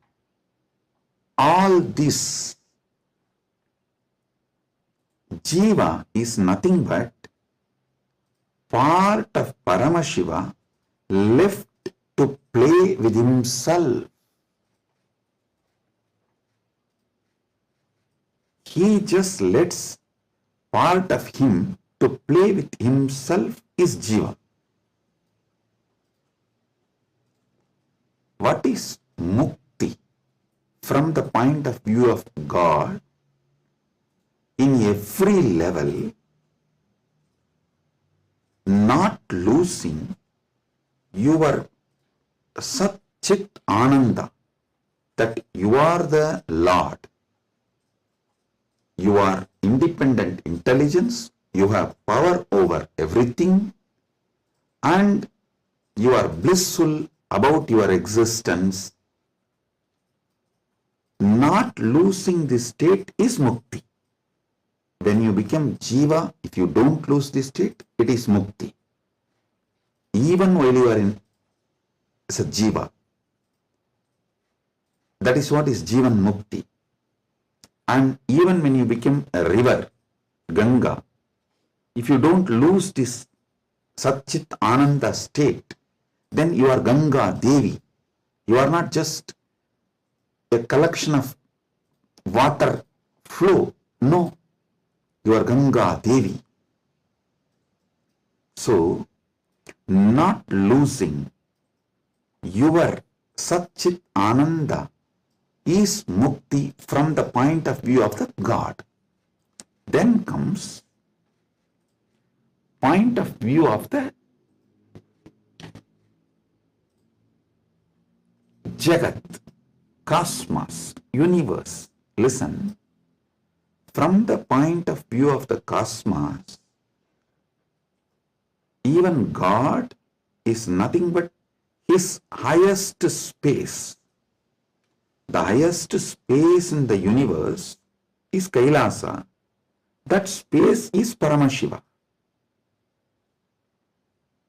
All this, Jiva is nothing but part of Paramashiva left to play with himself. He just lets part of him to play with himself is Jiva. What is mukti from the point of view of God? In every level, not losing your Sat Chit Ananda, that you are the Lord. You are independent intelligence, you have power over everything, and you are blissful about your existence. Not losing this state is mukti. When you become Jiva, if you don't lose this state, it is mukti. Even while you are in as a Jiva, that is what is Jivan Mukti. And even when you become a river, Ganga, if you don't lose this Satchit Ananda state, then you are Ganga Devi. You are not just a collection of water flow. No, you are Ganga Devi. So, not losing your Satchit Ananda is mukti from the point of view of the God. Then comes point of view of the Jagat, cosmos, universe. Listen, from the point of view of the cosmos, even God is nothing but his highest space. The highest space in the universe is KAILASA. That space is Paramashiva.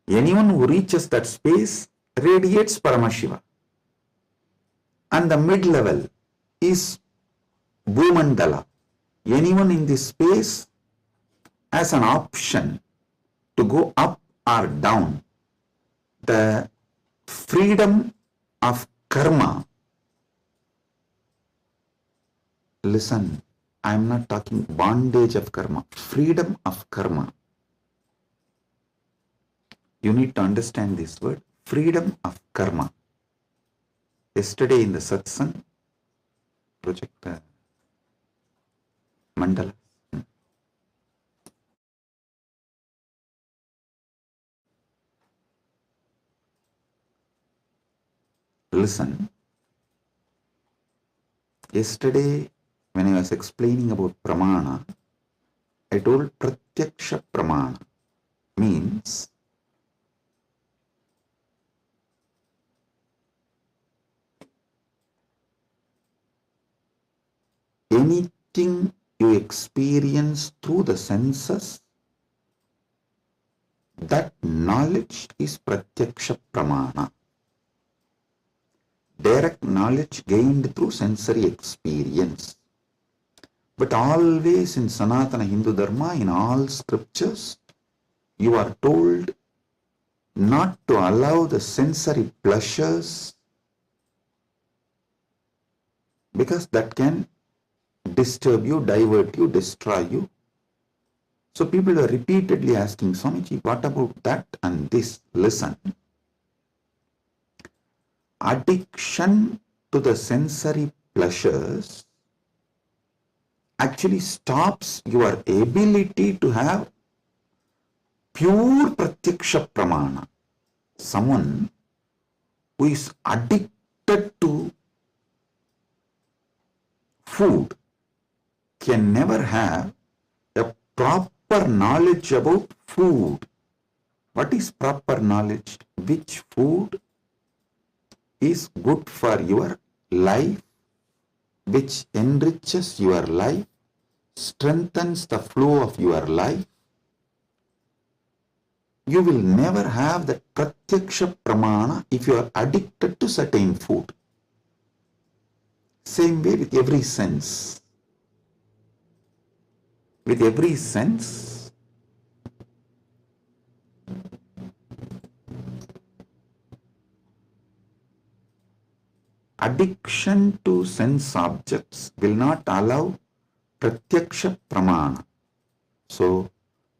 Anyone who reaches that space radiates Paramashiva. And the mid-level is Bhumandala. Anyone in this space has an option to go up or down. The freedom of karma. Listen, I am not talking bondage of karma, freedom of karma. You need to understand this word, freedom of karma. Yesterday in the Satsang, project mandala. Listen, yesterday when I was explaining about pramana, I told pratyaksha pramana means anything you experience through the senses, that knowledge is pratyaksha pramana. direct knowledge gained through sensory experience. But always in Sanatana Hindu Dharma, in all scriptures, you are told not to allow the sensory pleasures, because that can disturb you, divert you, destroy you. So people are repeatedly asking, Swamiji, what about that and this? Listen. Addiction to the sensory pleasures actually stops your ability to have pure pratyaksha pramana. Someone who is addicted to food can never have a proper knowledge about food. What is proper knowledge? Which food is good for your life, which enriches your life, strengthens the flow of your life. You will never have the pratyaksha pramana if you are addicted to certain food. Same way with every sense. With every sense, addiction to sense objects will not allow pratyaksha pramana. So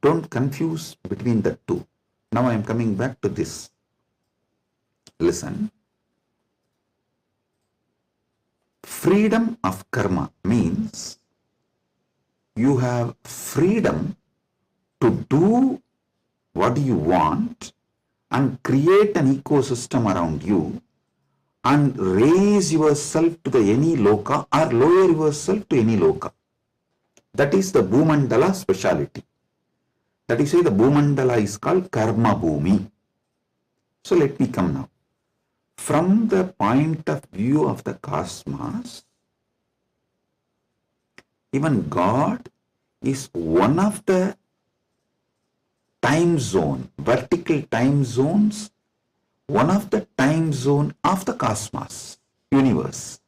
don't confuse between the two. Now I am coming back to this. Listen. Freedom of karma means you have freedom to do what you want and create an ecosystem around you and raise yourself to the any loka or lower yourself to any loka. That is the Bhumandala speciality. That is why the Bhumandala is called Karma Bhumi. So let me come now. From the point of view of the cosmos, even God is one of the time zone, vertical time zones, one of the time zone of the cosmos, universe.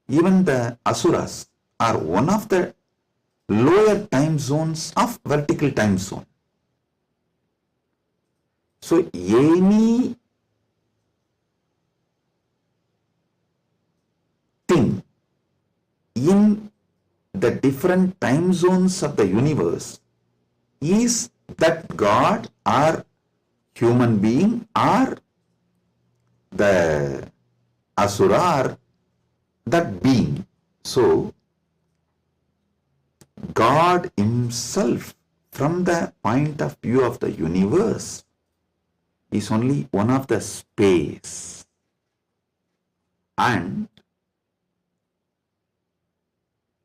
Even the asuras are one of the lower time zones of vertical time zone. So any thing in the different time zones of the universe is that God or human being or the asura or that being. So God himself, from the point of view of the universe, is only one of the space. And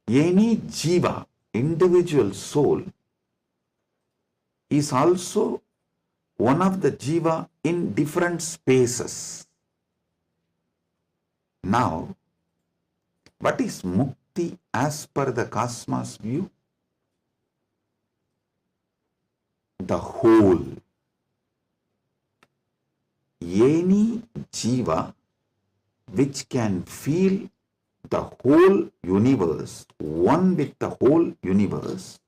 any jiva, individual soul, is also one of the jiva in different spaces. Now, what is mukti as per the cosmos view? The whole. Any jiva which can feel the whole universe, one with the whole universe,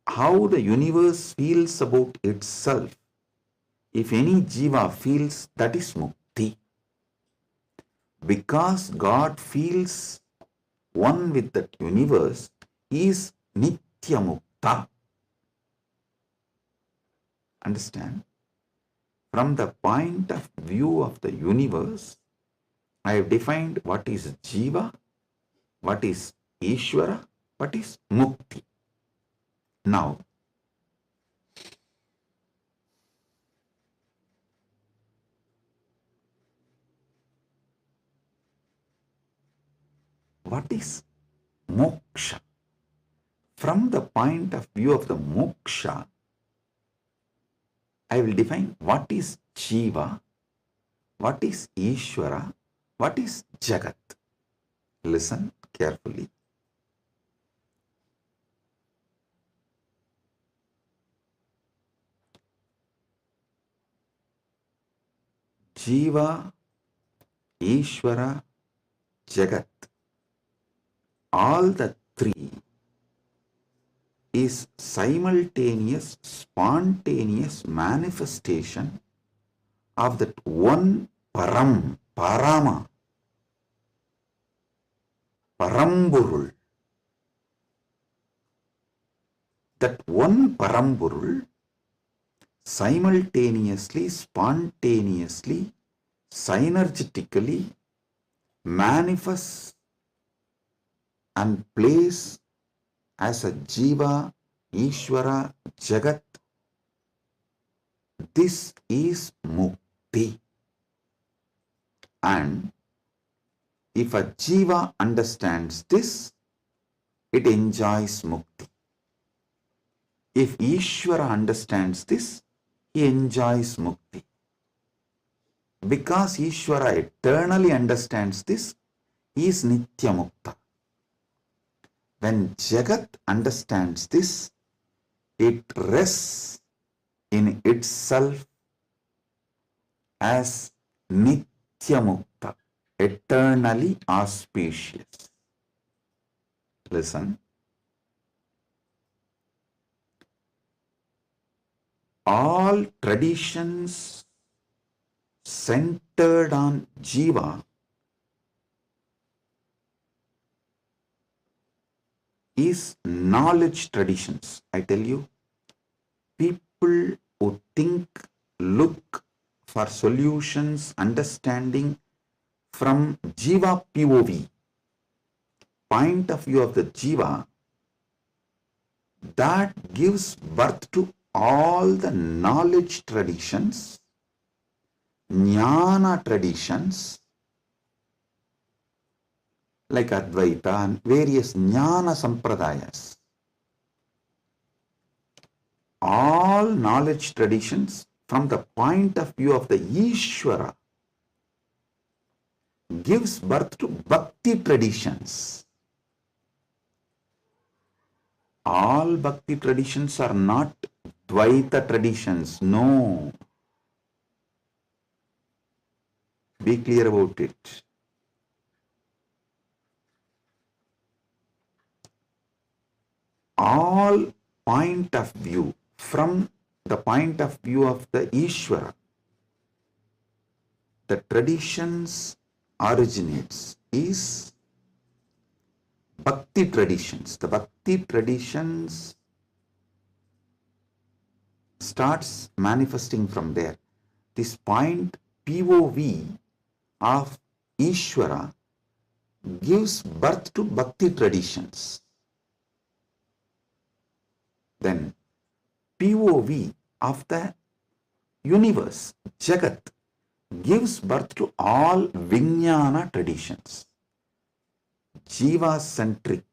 how the universe feels about itself, if any jiva feels, that is mukti. Because God feels one with that universe, he is nitya mukta. Understand? From the point of view of the universe, I have defined what is Jiva, what is Ishwara, what is Mukti. Now, what is moksha? From the point of view of the moksha, I will define what is Jiva, what is Ishwara, what is Jagat. Listen carefully. Jiva Ishwara, Jagat, all the three is simultaneous, spontaneous manifestation of that one Param, Parama, Paramburul. That one Paramburul simultaneously, spontaneously, synergetically manifests and plays as a Jiva, Ishwara, Jagat. This is Mukti. And if a Jiva understands this, it enjoys Mukti. If Ishwara understands this, he enjoys Mukti. Because Ishwara eternally understands this, he is Nitya Mukta. When Jagat understands this, it rests in itself as Nitya Mukta, eternally auspicious. Listen. All traditions centered on Jiva is knowledge traditions. I tell you, people who think, look for solutions, understanding from Jiva POV, point of view of the Jiva, that gives birth to all the knowledge traditions, jnana traditions, like Advaita and various jnana sampradayas. All knowledge traditions from the point of view of the Ishwara gives birth to bhakti traditions. All bhakti traditions are not Dvaita traditions. No. Be clear about it. All point of view from the point of view of the Ishwara, the traditions originates is bhakti traditions. The bhakti traditions starts manifesting from there. This point POV of Ishwara gives birth to bhakti traditions. Then POV of the universe, Jagat, gives birth to all Vijnana traditions. Jiva-centric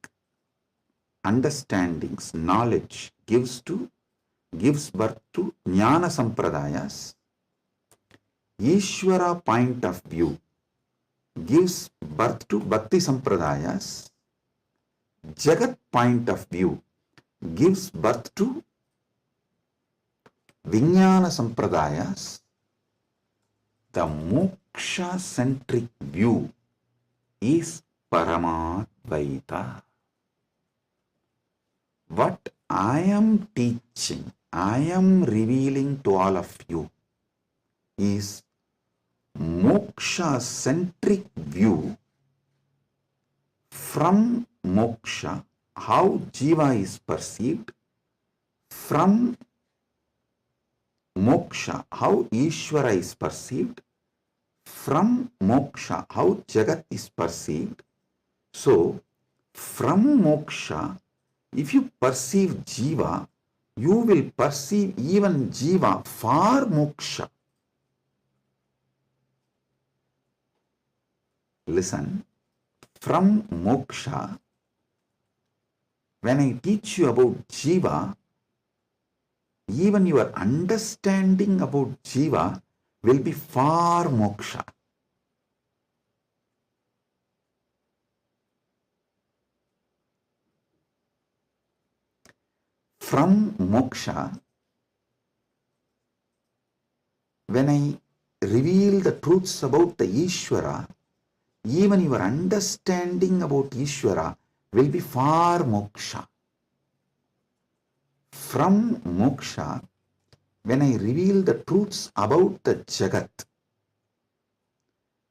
understandings, knowledge gives birth to Jnana Sampradayas. Ishwara point of view gives birth to Bhakti Sampradayas. Jagat point of view gives birth to Vijnana Sampradayas. The moksha-centric view is Paramadvaita. What I am teaching, I am revealing to all of you is moksha-centric view. From moksha, how Jiva is perceived. From moksha, how Ishwara is perceived. From moksha, how Jagat is perceived. So, from moksha, if you perceive Jiva, you will perceive even Jiva for moksha. Listen, from moksha, when I teach you about Jiva, even your understanding about Jiva will be for moksha. From moksha, when I reveal the truths about the Ishwara, even your understanding about Ishwara will be far moksha. From moksha, when I reveal the truths about the Jagat,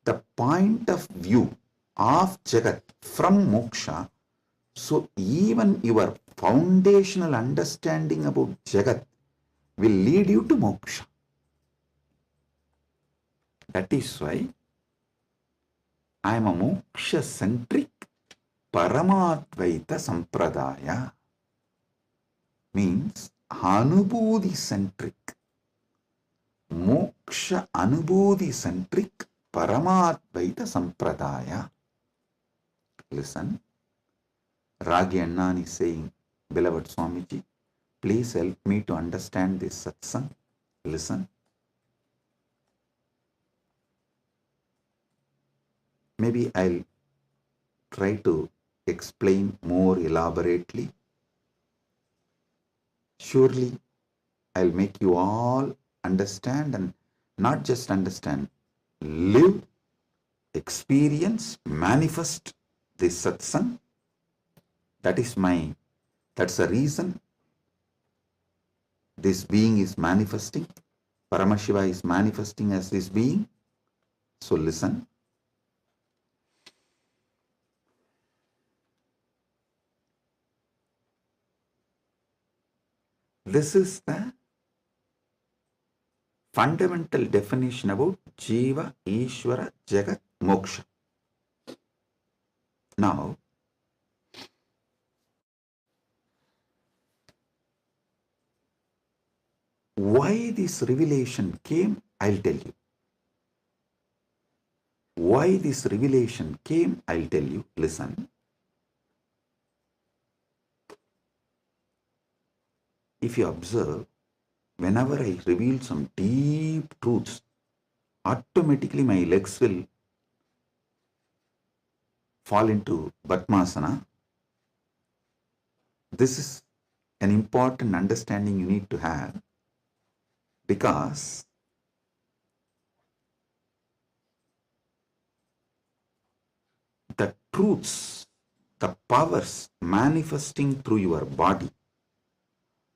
the point of view of Jagat from moksha, so even your foundational understanding about Jagat will lead you to moksha. That is why I am a moksha-centric Paramadvaita Sampradaya. Means Anubodhi-centric, Moksha Anubodhi-centric Paramadvaita Sampradaya. Listen, Ragi Annan is saying, beloved Swamiji, please help me to understand this satsang. Listen. Maybe I'll try to explain more elaborately. Surely I'll make you all understand, and not just understand, live, experience, manifest this satsang. That's the reason this being is manifesting. Paramashiva is manifesting as this being. So listen. This is the fundamental definition about Jiva, Ishwara, Jagat, Moksha. Now, why this revelation came, I'll tell you. Why this revelation came, I'll tell you. Listen. If you observe, whenever I reveal some deep truths, automatically my legs will fall into Padmasana. This is an important understanding you need to have, because the truths, the powers manifesting through your body,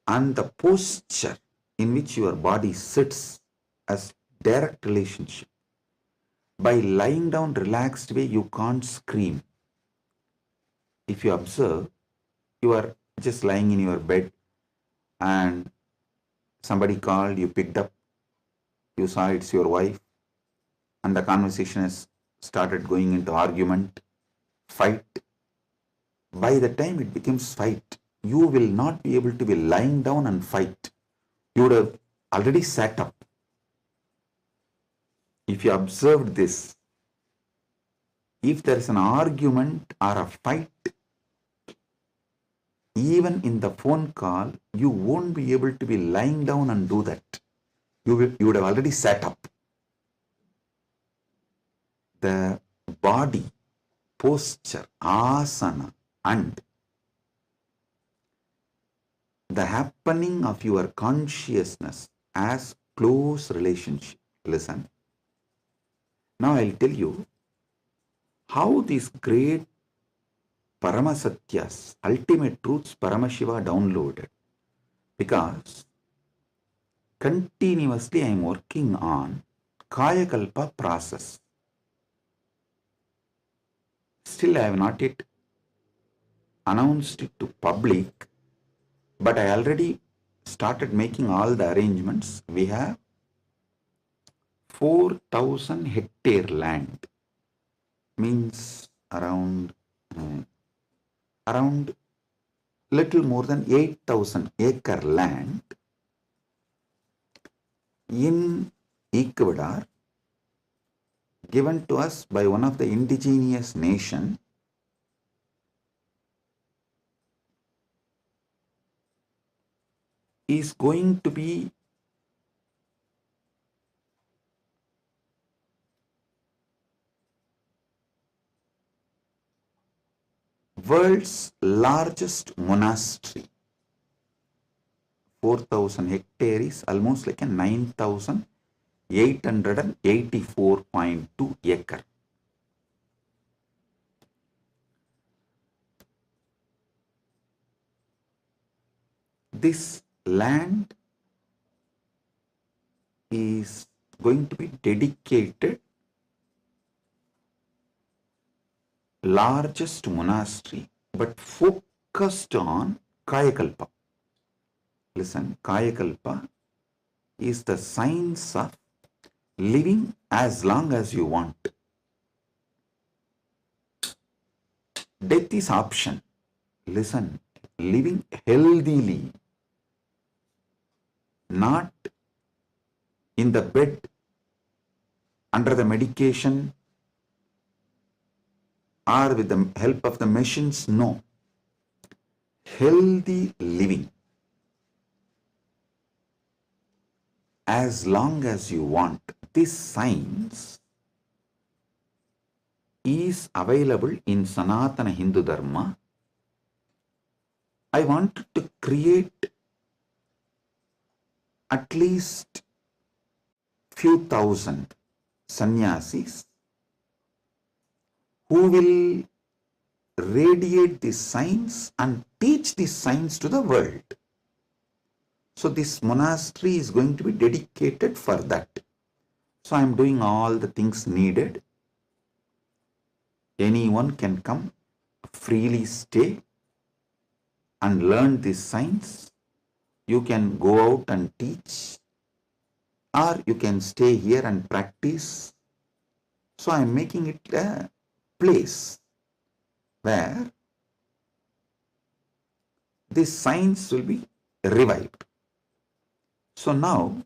and the posture in which your body sits as direct relationship. By lying down relaxed way, you can't scream. If you observe, you are just lying in your bed and somebody called, you picked up, you saw it's your wife, and the conversation has started going into argument, fight. By the time it becomes fight, you will not be able to be lying down and fight. You would have already sat up. If you observed this, if there is an argument or a fight, even in the phone call, you won't be able to be lying down and do that. You would have already sat up. The body, posture, asana, and the happening of your consciousness as close relationship. Listen. Now I'll tell you how these great Paramasatyas, ultimate truths, Paramashiva downloaded. Because continuously I am working on Kayakalpa process. Still I have not yet announced it to public, but I already started making all the arrangements. We have 4,000 hectare land, means around little more than 8,000 acre land in Ecuador, given to us by one of the indigenous nation, is going to be world's largest monastery. 4,000 hectare is almost like a 9,884.2 acre. this land is going to be dedicated largest monastery, but focused on Kayakalpa. Listen, Kayakalpa is the science of living as long as you want. Death is option. Listen, living healthily, not in the bed, under the medication, or with the help of the machines. No. Healthy living as long as you want. This science is available in Sanatana Hindu Dharma. I wanted to create at least few thousand sannyasis who will radiate this science and teach this science to the world. So this monastery is going to be dedicated for that. So I am doing all the things needed. Anyone can come, freely stay and learn this science. You can go out and teach, or you can stay here and practice. So I am making it a place where this science will be revived. So now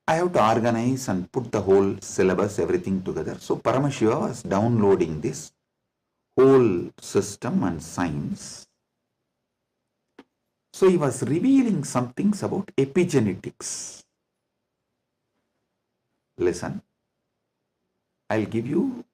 I have to organize and put the whole syllabus, everything together. So Paramashiva was downloading this whole system and science. So he was revealing some things about epigenetics. Listen, I'll give you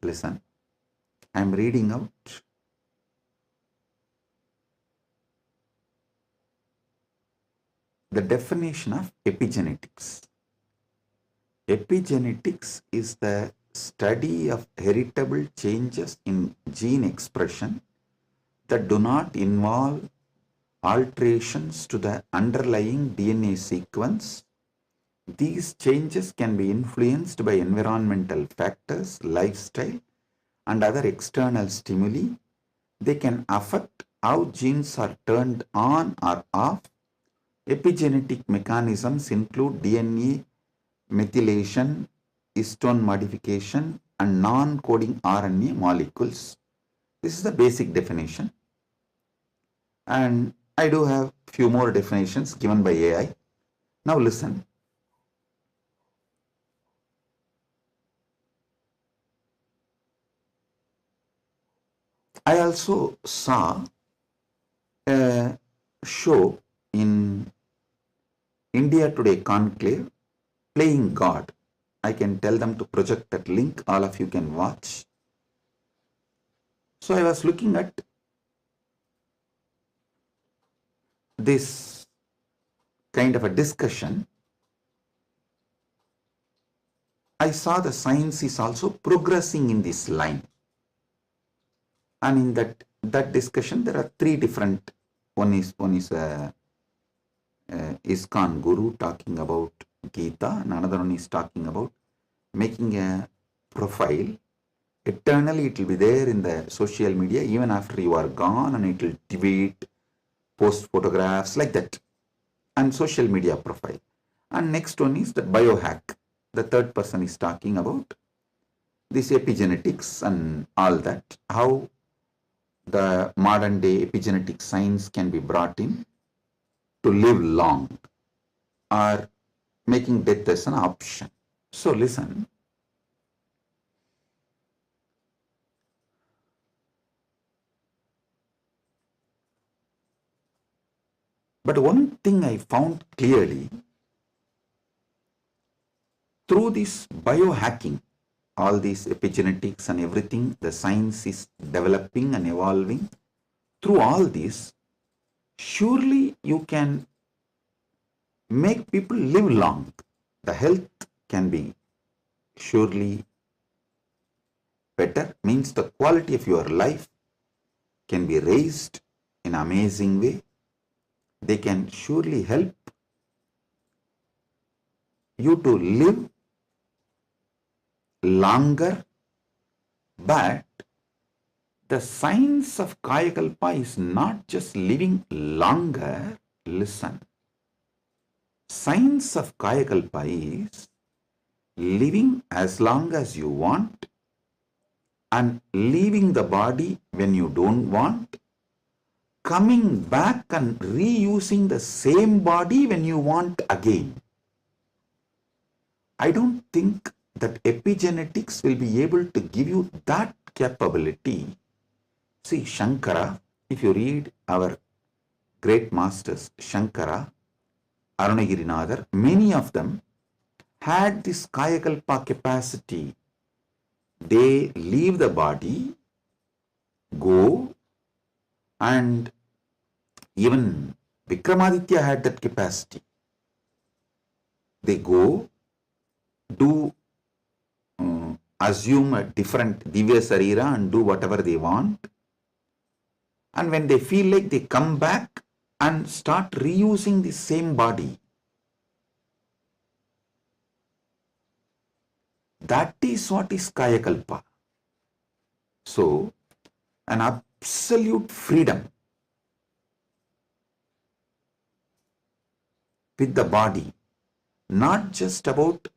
listen, I am reading out the definition of epigenetics. Epigenetics is the study of heritable changes in gene expression that do not involve alterations to the underlying DNA sequence. These changes can be influenced by environmental factors, lifestyle, and other external stimuli. They can affect how genes are turned on or off. Epigenetic mechanisms include DNA methylation, histone modification, and non-coding RNA molecules. This is the basic definition. And I do have few more definitions given by AI. Now listen. I also saw a show in India Today Conclave, Playing God. I can tell them to project that link. All of you can watch. So I was looking at this kind of a discussion. I saw the science is also progressing in this line. And in that discussion, there are three different. One is ISKCON Guru talking about Gita, and another one is talking about making a profile. Eternally it will be there in the social media even after you are gone, and it will tweet, post photographs like that, and social media profile. And next one is the biohack. The third person is talking about this epigenetics and all that, how the modern day epigenetic science can be brought in to live long or making death as an option. So listen, But one thing I found clearly through this biohacking, all these epigenetics and everything, the science is developing and evolving. Through all this, surely you can make people live long. The health can be surely better, means the quality of your life can be raised in an amazing way. They can surely help you to live longer, but the science of Kayakalpa is not just living longer. Listen, science of Kayakalpa is living as long as you want and leaving the body when you don't want, coming back and reusing the same body when you want again. I don't think that epigenetics will be able to give you that capability. See, Shankara, if you read our great masters, Shankara, Arunagirinadar, many of them had this Kayakalpa capacity. They leave the body, go, and even Vikramaditya had that capacity. They go, do assume a different Divya Sarira and do whatever they want. And when they feel like, they come back and start reusing the same body. That is what is Kayakalpa. So, an absolute freedom with the body, not just about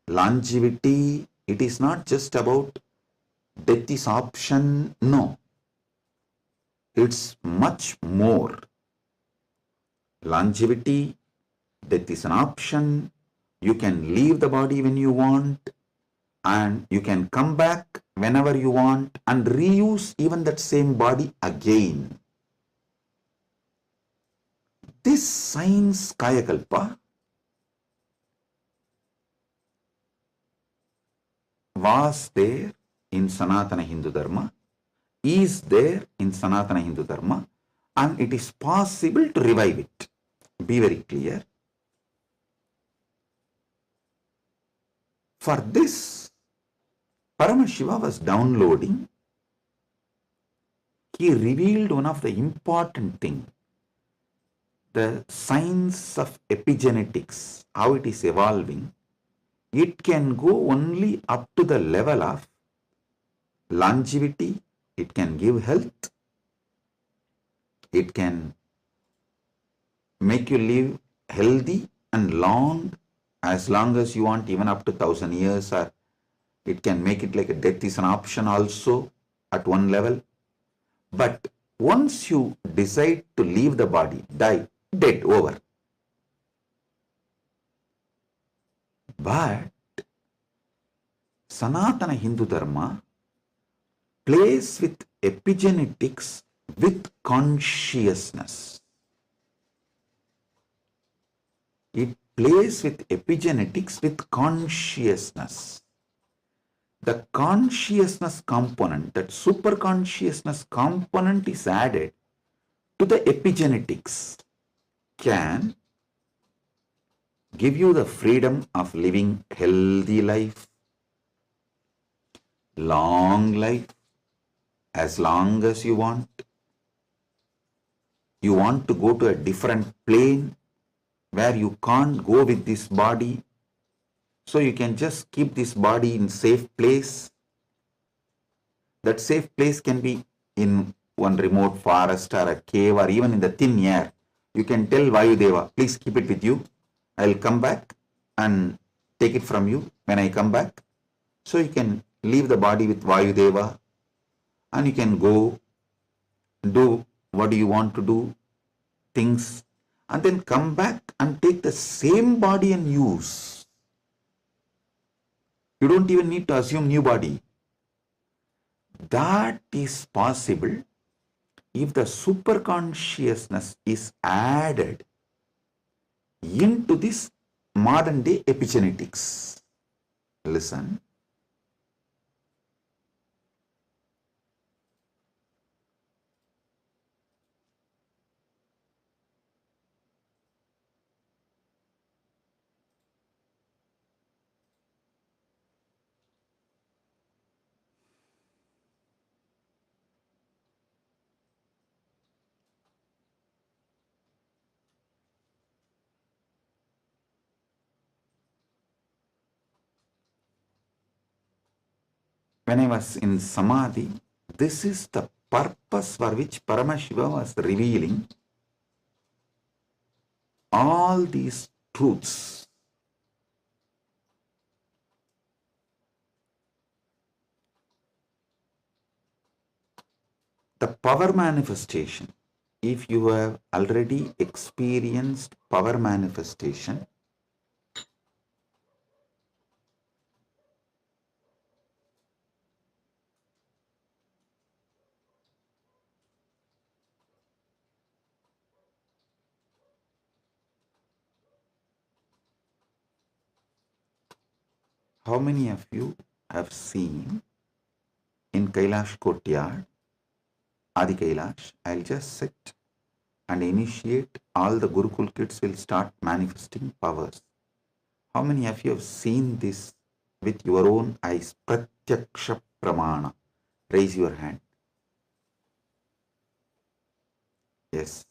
longevity, it is not just about death is option, no. It's much more. Longevity, death is an option, you can leave the body when you want, and you can come back whenever you want and reuse even that same body again. This science Kayakalpa was there in Sanatana Hindu Dharma, is there in Sanatana Hindu Dharma, and it is possible to revive it. Be very clear. For this, Paramashiva was downloading. He revealed one of the important things, the science of epigenetics, how it is evolving. It can go only up to the level of longevity, it can give health, it can make you live healthy and long as you want, even up to 1,000 years, or it can make it like a death is an option also at one level. But once you decide to leave the body, die, dead, over. But Sanatana Hindu Dharma plays with epigenetics with consciousness. It plays with epigenetics with consciousness. The consciousness component, that super consciousness component is added to the epigenetics, can give you the freedom of living healthy life, long life, as long as you want. You want to go to a different plane where you can't go with this body, so you can just keep this body in safe place. That safe place can be in one remote forest or a cave or even in the thin air. You can tell Vayudeva, please keep it with you. I'll come back and take it from you when I come back. So you can leave the body with Vayudeva and you can go do what do you want to do, things, and then come back and take the same body and use. You don't even need to assume new body. That is possible if the super consciousness is added into this modern day epigenetics. Listen. When I was in Samadhi, this is the purpose for which Paramashiva was revealing all these truths. The power manifestation, if you have already experienced power manifestation, how many of you have seen in Kailash courtyard, Adi Kailash, I'll just sit and initiate, all the Gurukul kids will start manifesting powers. How many of you have seen this with your own eyes? Pratyaksha Pramana. Raise your hand. Yes.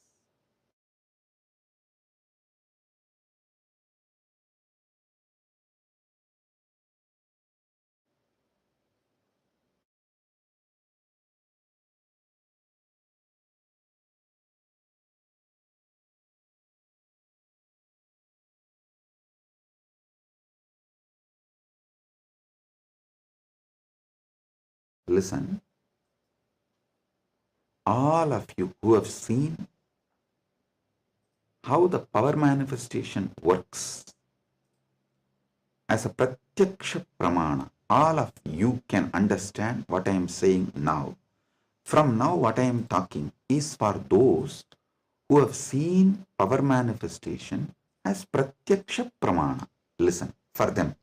Listen. All of you who have seen how the power manifestation works as a Pratyaksha Pramana, all of you can understand what I am saying now. From now, what I am talking is for those who have seen power manifestation as Pratyaksha Pramana. Listen, for them.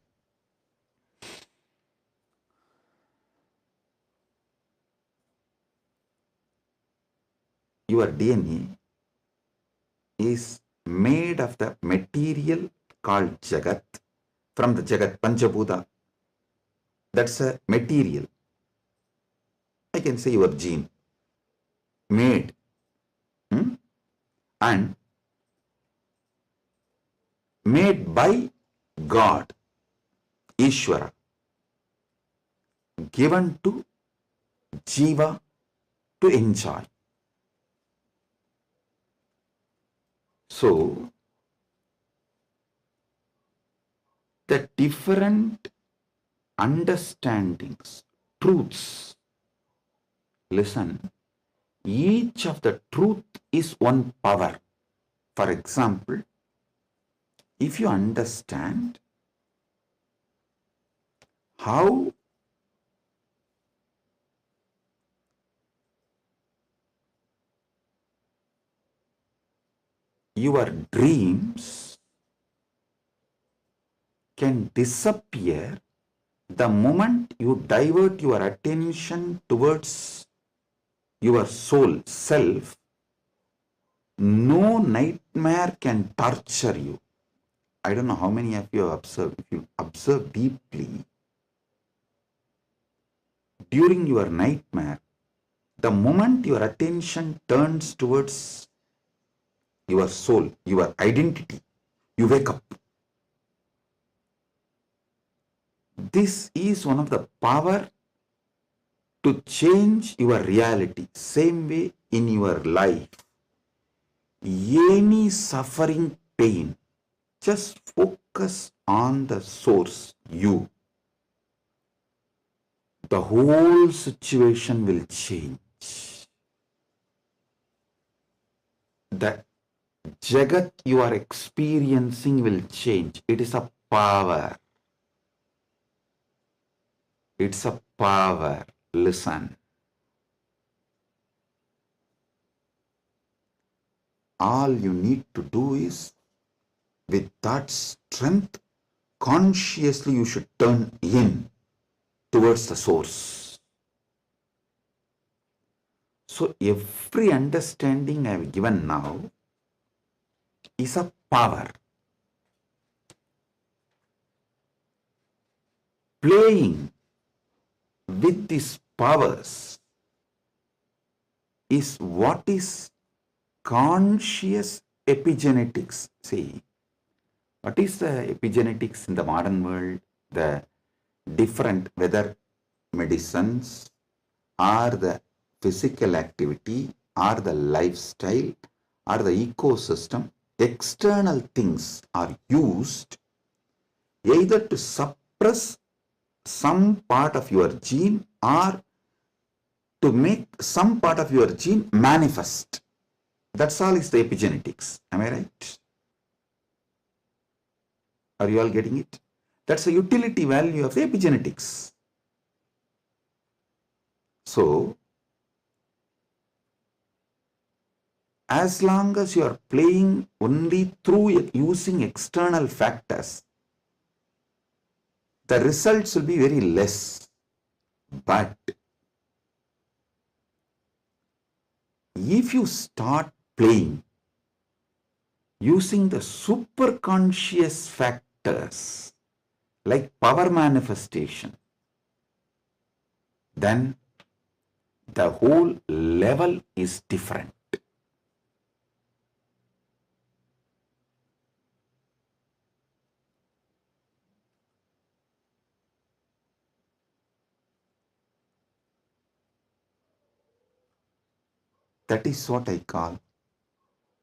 Your DNA is made of the material called Jagat, from the Jagat, Panchabhuta. That's a material. I can say your gene, made. And made by God, Ishwara, given to Jiva to enjoy. So, the different understandings, truths, listen, each of the truth is one power. For example, if you understand how your dreams can disappear the moment you divert your attention towards your soul, self, no nightmare can torture you. I don't know how many of you have observed. If you observe deeply, during your nightmare, the moment your attention turns towards your soul, your identity, you wake up. This is one of the power to change your reality. Same way in your life, any suffering, pain, just focus on the source, you. The whole situation will change. The Jagat you are experiencing will change. It is a power. It's a power. Listen. all you need to do is, with that strength, consciously you should turn in towards the source. So every understanding I have given now is a power. Playing with these powers is what is conscious epigenetics. See, what is the epigenetics in the modern world? The different, whether medicines or the physical activity or the lifestyle or the ecosystem, external things are used either to suppress some part of your gene or to make some part of your gene manifest. That's all is the epigenetics. Am I right? Are you all getting it? That's the utility value of the epigenetics. So, as long as you are playing only through using external factors, the results will be very less. But if you start playing using the superconscious factors like power manifestation, then the whole level is different. That is what I call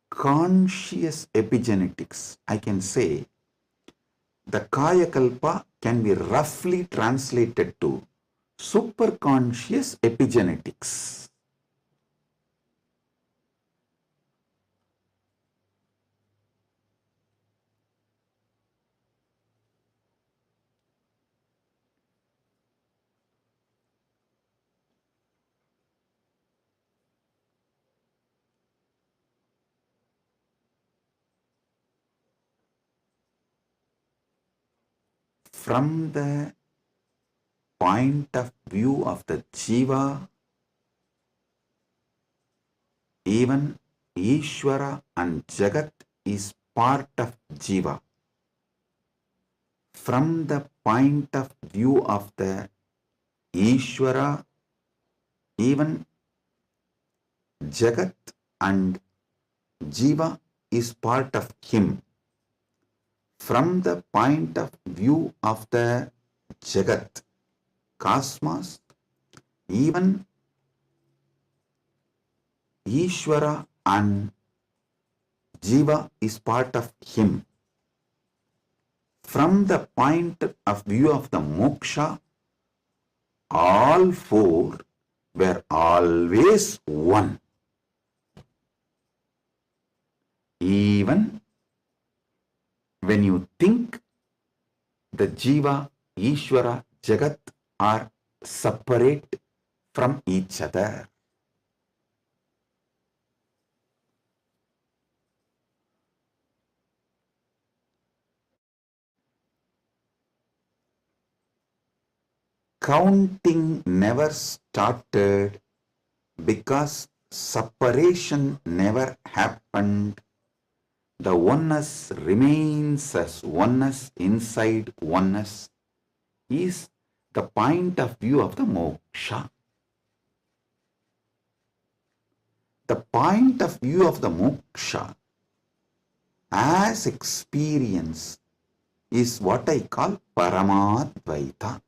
conscious epigenetics. I can say the Kayakalpa can be roughly translated to superconscious epigenetics. From the point of view of the Jiva, even Ishwara and Jagat is part of Jiva. From the point of view of the Ishwara, even Jagat and Jiva is part of him. From the point of view of the Jagat, cosmos, even Ishwara and Jiva is part of him. From the point of view of the moksha, all four were always one. Even when you think the Jiva, Ishwara, Jagat are separate from each other. Counting never started because separation never happened. The oneness remains as oneness inside oneness is the point of view of the moksha. The point of view of the moksha as experience is what I call Paramadvaita.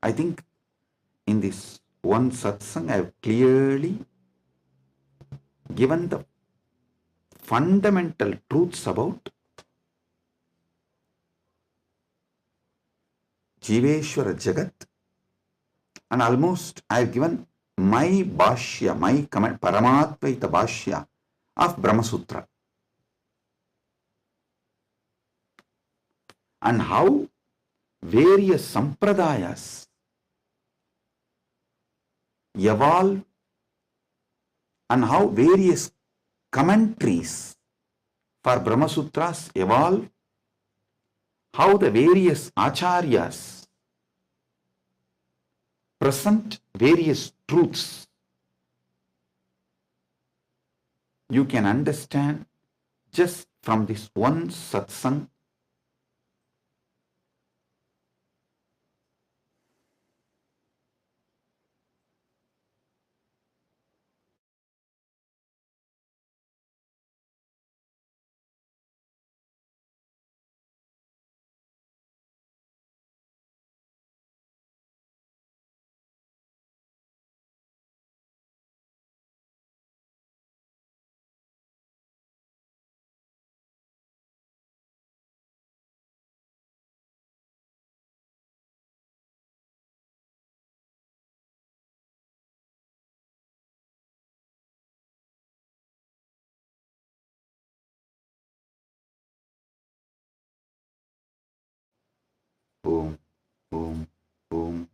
I think in this one satsang I have clearly given the fundamental truths about Jiveshwara Jagat, and almost I have given my bhashya, my comment, Paramadvaita bhashya of Brahma Sutra, and how various sampradayas evolve and how various commentaries for Brahma Sutras evolve, how the various acharyas present various truths, you can understand just from this one satsang. Boom, boom, boom.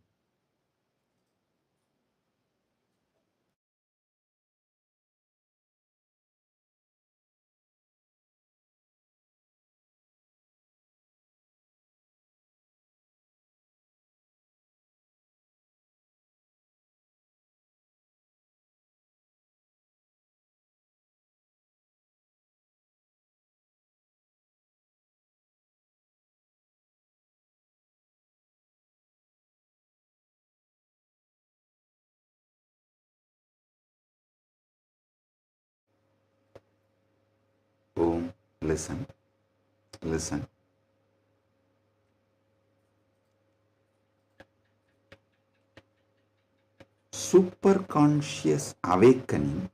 Boom. Listen, listen. Superconscious awakening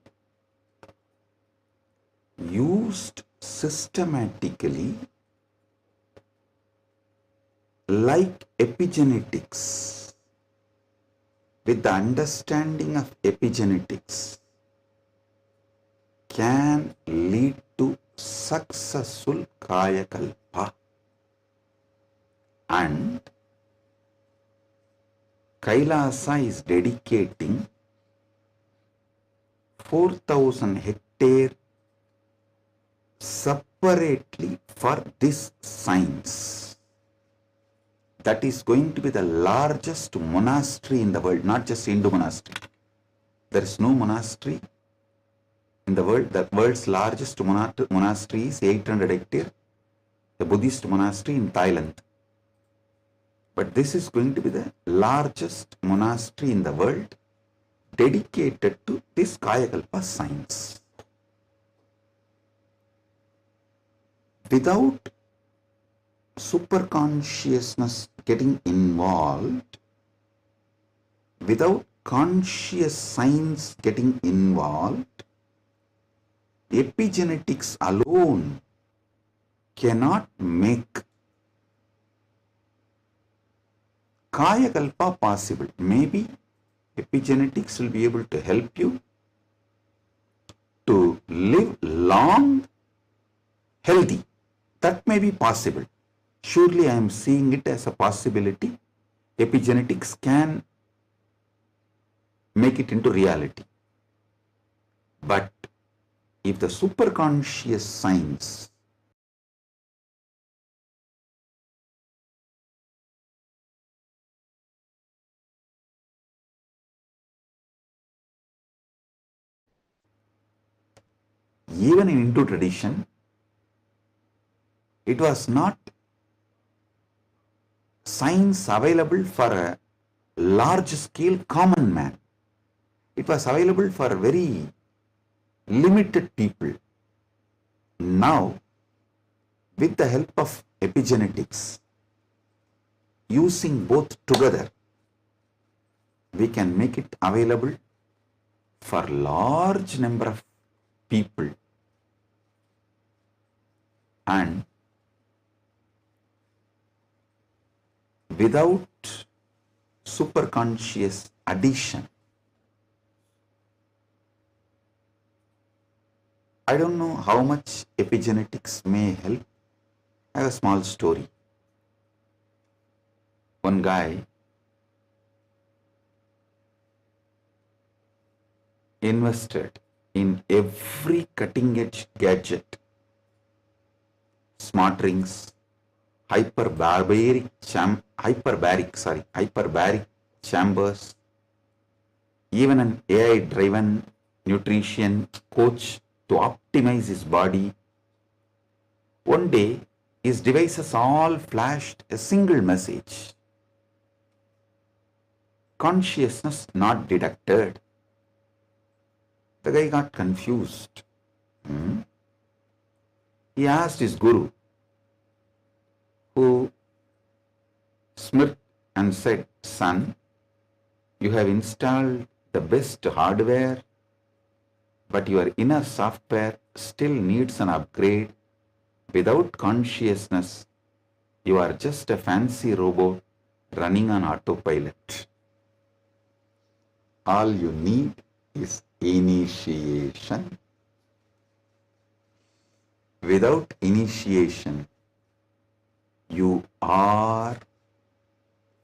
used systematically like epigenetics. With the understanding of epigenetics can lead to successful kaya kalpa, and Kailasa is dedicating 4,000 hectare separately for this science. That is going to be the largest monastery in the world, not just Hindu monastery. There is no monastery in the world. The world's largest monastery is 800 hectare, the Buddhist monastery in Thailand. But this is going to be the largest monastery in the world dedicated to this Kayakalpa science. Without superconsciousness getting involved, without conscious science getting involved, epigenetics alone cannot make Kayakalpa possible. Maybe epigenetics will be able to help you to live long, healthy. That may be possible. Surely I am seeing it as a possibility. Epigenetics can make it into reality. But if the superconscious science even in Hindu tradition, it was not science available for a large scale common man. It was available for very limited people. Now, with the help of epigenetics, using both together, we can make it available for large number of people. And without superconscious addition, I don't know how much epigenetics may help. I have a small story. One guy invested in every cutting edge gadget, smart rings, hyperbaric chambers, even an AI driven nutrition coach to optimize his body. One day, his devices all flashed a single message: consciousness not detected. The guy got confused. He asked his guru, who smirked and said, "Son, you have installed the best hardware, but your inner software still needs an upgrade. Without consciousness, you are just a fancy robot running on autopilot. All you need is initiation. Without initiation, you are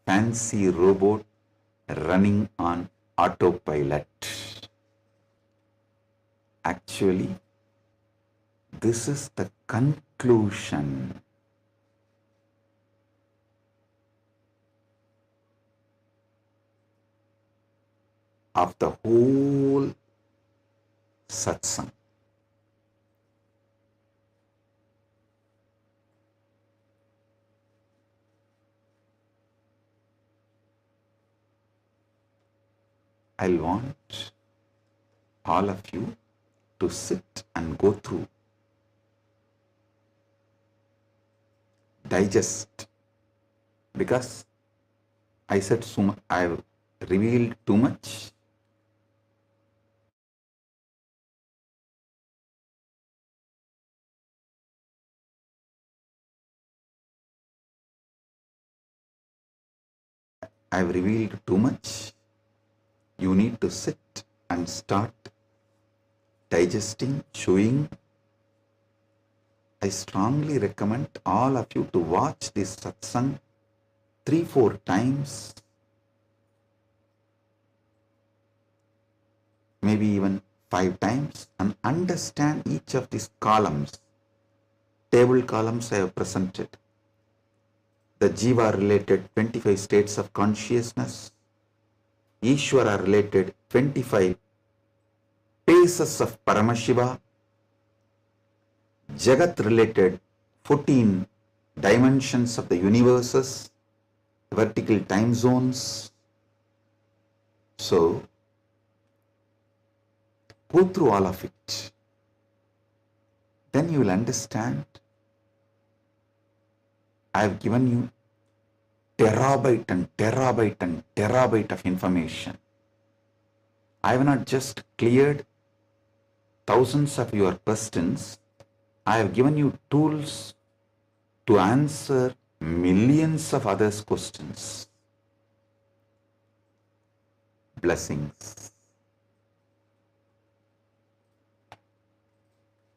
fancy robot running on autopilot." Actually, this is the conclusion of the whole satsang. I'll want all of you to sit and go through, digest, because I said so much, I've revealed too much. I've revealed too much. You need to sit and start digesting, chewing. I strongly recommend all of you to watch this satsang 3-4 times, maybe even 5 times, and understand each of these columns. Table columns I have presented. The Jiva related 25 states of consciousness, Ishwara related 25 paces of Paramashiva, Jagat related 14 dimensions of the universes, vertical time zones. So, go through all of it. Then you will understand. I have given you terabyte and terabyte and terabyte of information. I have not just cleared thousands of your questions. I have given you tools to answer millions of others' questions. Blessings.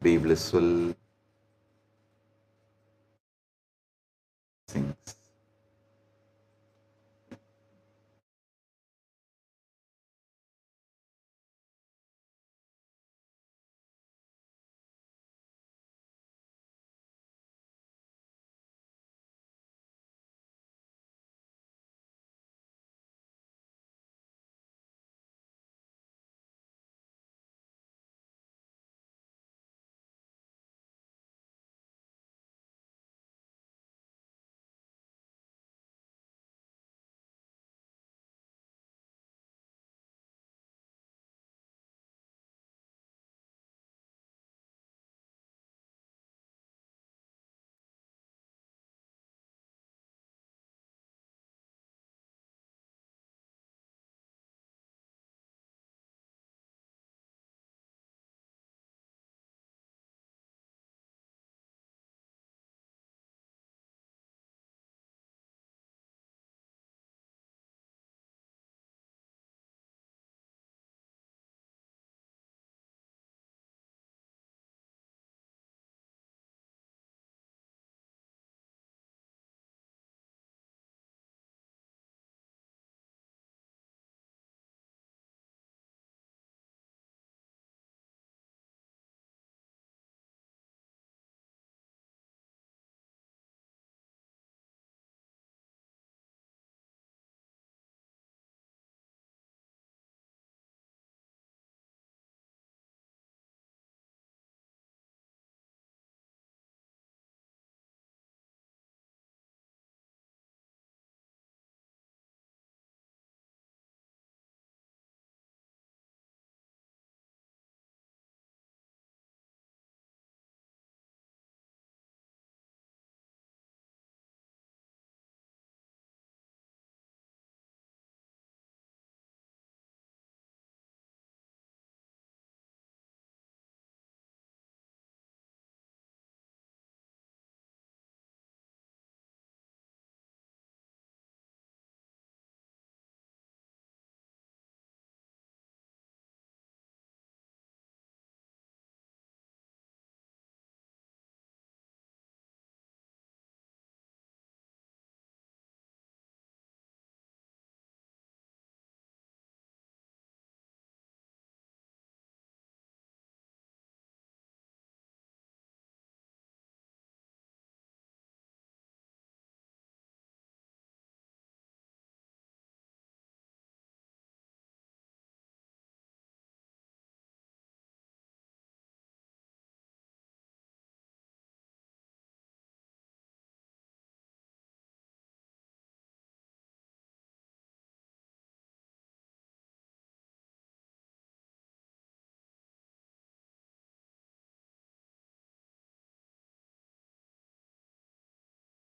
Be blissful. Blessings.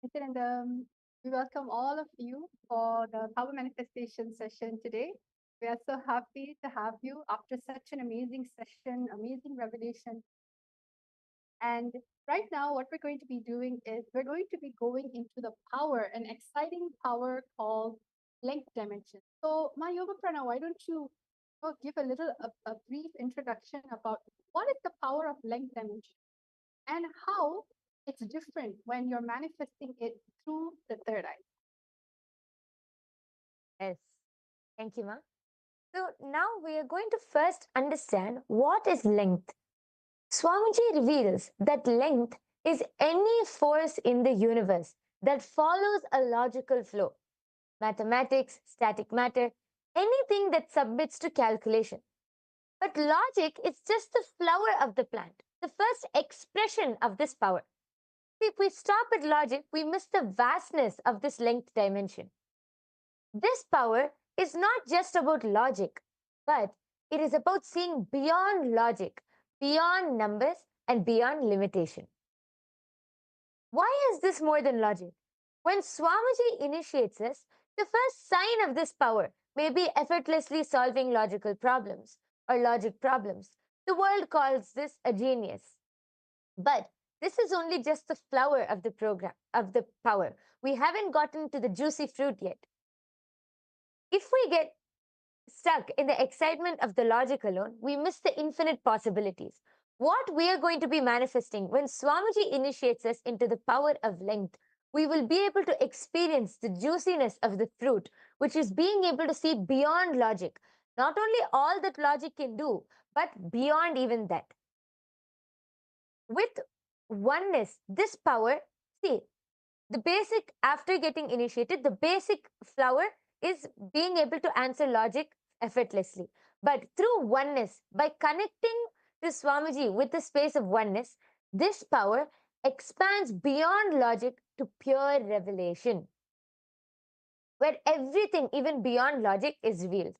Nithyananda, we welcome all of you for the Power Manifestation session today. We are so happy to have you after such an amazing session, amazing revelation. And right now, what we're going to be doing is we're going to be going into the power, an exciting power called length dimension. So, my Yoga Prana, why don't you give a little, a brief introduction about what is the power of length dimension and how it's different when you're manifesting it through the third eye. Yes. Thank you, Ma. So now we are going to first understand what is length. Swamiji reveals that length is any force in the universe that follows a logical flow. Mathematics, static matter, anything that submits to calculation. But logic is just the flower of the plant, the first expression of this power. If we stop at logic, we miss the vastness of this length dimension. This power is not just about logic, but it is about seeing beyond logic, beyond numbers, and beyond limitation. Why is this more than logic? When Swamiji initiates us, the first sign of this power may be effortlessly solving logical problems or logic problems. The world calls this a genius. But this is only just the flower of the program, of the power. We haven't gotten to the juicy fruit yet. If we get stuck in the excitement of the logic alone, we miss the infinite possibilities. What we are going to be manifesting when Swamiji initiates us into the power of length, we will be able to experience the juiciness of the fruit, which is being able to see beyond logic. Not only all that logic can do, but beyond even that. With oneness, this power, see, the basic, after getting initiated, the basic flower is being able to answer logic effortlessly. But through oneness, by connecting to Swamiji with the space of oneness, this power expands beyond logic to pure revelation, where everything, even beyond logic, is revealed.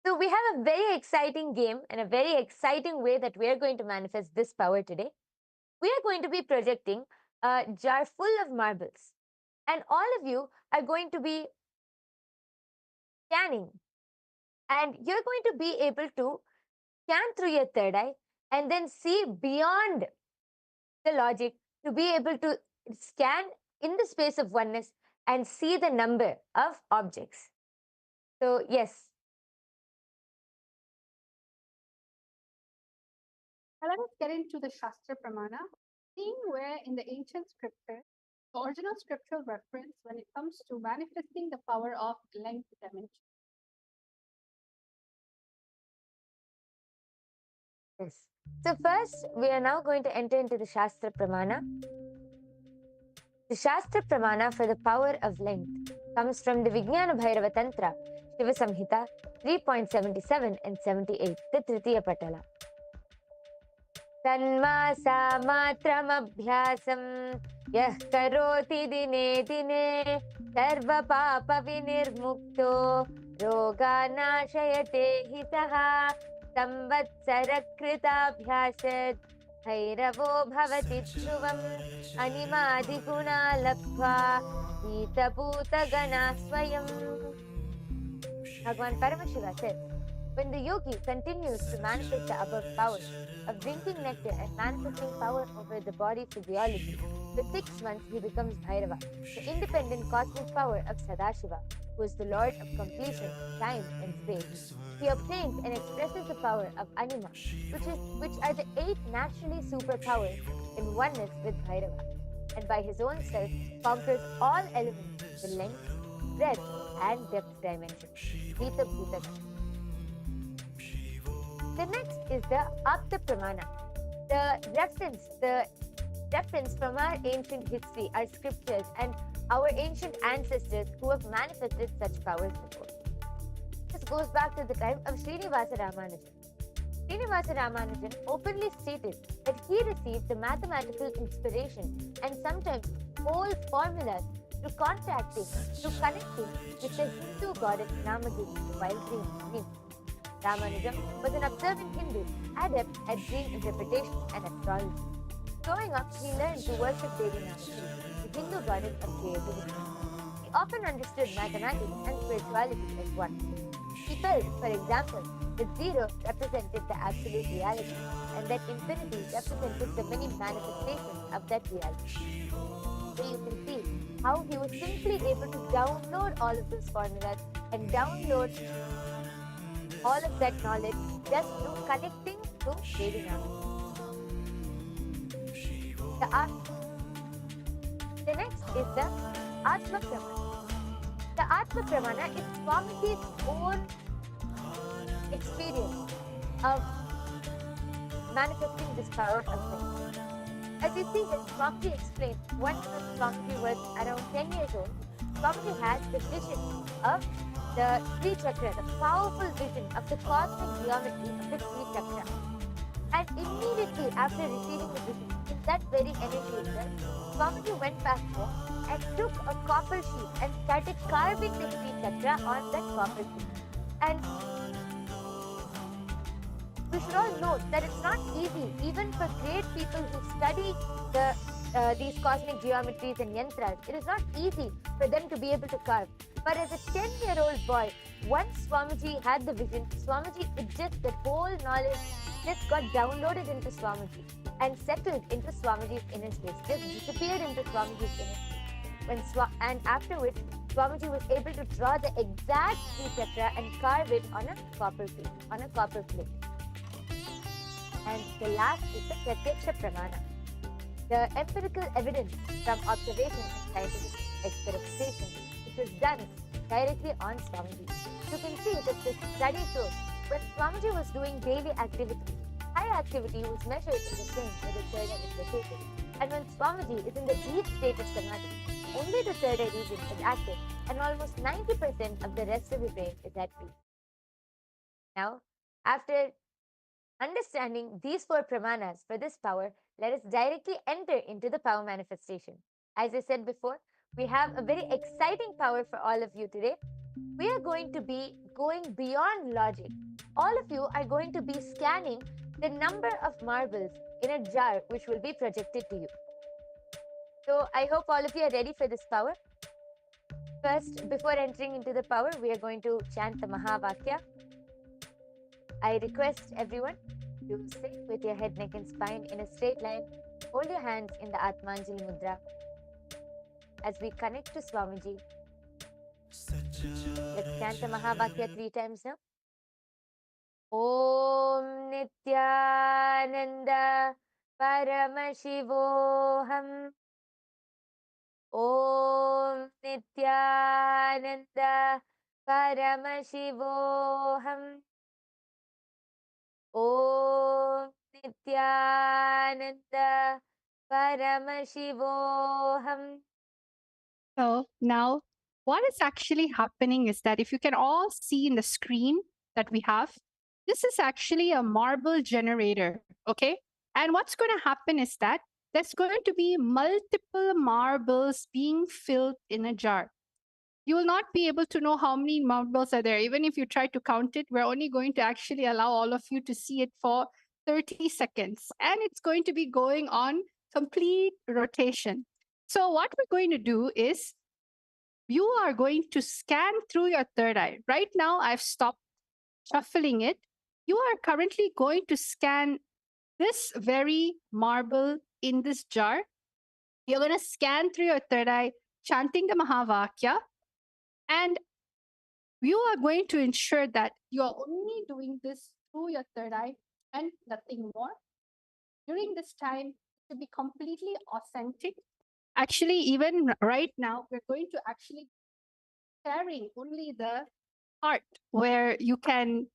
So we have a very exciting game and a very exciting way that we are going to manifest this power today. We are going to be projecting a jar full of marbles, and all of you are going to be scanning, and you're going to be able to scan through your third eye and then see beyond the logic, to be able to scan in the space of oneness and see the number of objects. So yes. Now let us get into the Shastra Pramana, seeing where in the ancient scripture, the original scriptural reference when it comes to manifesting the power of length dimension. Yes. So first, we are now going to enter into the Shastra Pramana. The Shastra Pramana for the power of length comes from the Vijnana Bhairava Tantra, Shiva Samhita 3.77 and 78, the Tritiya Patala. Tanmasa matramabhyasam yah karoti dine dine sarva papa vinirmukto roga nashayate hitaha samvatsara kritabhyasad bhairavo bhavati dhruvam animadi guna labhva hitaputa gana swayam. Bhagavan Paramashiva says, when the yogi continues to manifest the above powers of drinking nectar and manifesting power over the body physiology, for 6 months he becomes Bhairava, the independent cosmic power of Sadashiva, who is the Lord of completion, time and space. He obtains and expresses the power of Anima, which are the 8 naturally superpowers in oneness with Bhairava, and by his own self conquers all elements, the length, breadth and depth dimension. Vita Bhutaka. The next is the Apta Pramana. The reference from our ancient history, our scriptures, and our ancient ancestors who have manifested such powers before. This goes back to the time of Srinivasa Ramanujan. Srinivasa Ramanujan openly stated that he received the mathematical inspiration and sometimes whole formulas through connecting with the Hindu goddess Namadevi while dreaming. Ramanujam was an observant Hindu, adept at dream interpretation and astrology. Growing up, he learned to worship Devi Namadevi, the Hindu goddess of creativity. He often understood mathematics and spirituality as one. He felt, for example, that zero represented the absolute reality and that infinity represented the many manifestations of that reality. So you can see how he was simply able to download all of those formulas and download all of that knowledge just through connecting to Vedana. The next is the Atma Pramana. The Atma Pramana is Swamiji's own experience of manifesting this power of things. As you see that Swamiji explained, once Swamiji was around 10 years old, Swamiji had the vision of the Sri Chakra, the powerful vision of the cosmic geometry of the Sri Chakra. And immediately after receiving the vision, in that very energy itself, Swamiji went back home and took a copper sheet and started carving the Sri Chakra on that copper sheet. And we should all note that it's not easy, even for great people who study these cosmic geometries and yantras. It is not easy for them to be able to carve. But as a 10-year-old boy, once Swamiji had the vision, Swamiji, that whole knowledge just got downloaded into Swamiji and settled into Swamiji's inner space, just disappeared into Swamiji's inner space. And after which, Swamiji was able to draw the exact Sri Chakra and carve it on a copper plate. And the last is the Pratyaksha Pramana, the empirical evidence from observation and scientific experimentation, which was done directly on Swamiji. You can see that the study shows when Swamiji was doing daily activity, high activity was measured in the same where the third eye is located. And when Swamiji is in the deep state of samadhi, only the third eye region is active and almost 90% of the rest of the brain is at peace. Now, after understanding these 4 pramanas for this power, let us directly enter into the power manifestation. As I said before, we have a very exciting power for all of you today. We are going to be going beyond logic. All of you are going to be scanning the number of marbles in a jar which will be projected to you. So I hope all of you are ready for this power. First, before entering into the power, we are going to chant the Mahavakya. I request everyone to sit with your head, neck and spine in a straight line. Hold your hands in the Atmanjali Mudra as we connect to Swamiji. Let's chant the Mahavakya 3 times now. Om Nithyananda Paramashivoham. Om Nithyananda Paramashivoham. Om Nithyananda Paramashivoham. So now what is actually happening is that if you can all see in the screen that we have, this is actually a marble generator, okay? And what's going to happen is that there's going to be multiple marbles being filled in a jar. You will not be able to know how many marbles are there. Even if you try to count it, we're only going to actually allow all of you to see it for 30 seconds. And it's going to be going on complete rotation. So what we're going to do is you are going to scan through your third eye. Right now, I've stopped shuffling it. You are currently going to scan this very marble in this jar. You're going to scan through your third eye, chanting the Mahavakya. And you are going to ensure that you are only doing this through your third eye and nothing more. During this time, to be completely authentic. Actually, even right now, we're going to actually sharing only the part where you can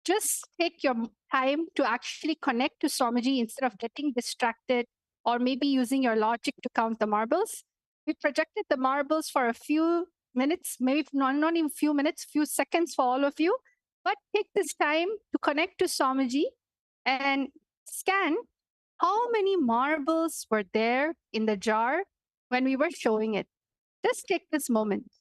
just take your time to actually connect to Swamiji instead of getting distracted or maybe using your logic to count the marbles. We projected the marbles for a few minutes, maybe not even few minutes, few seconds for all of you. But take this time to connect to Swamiji and scan how many marbles were there in the jar when we were showing it. Just take this moment.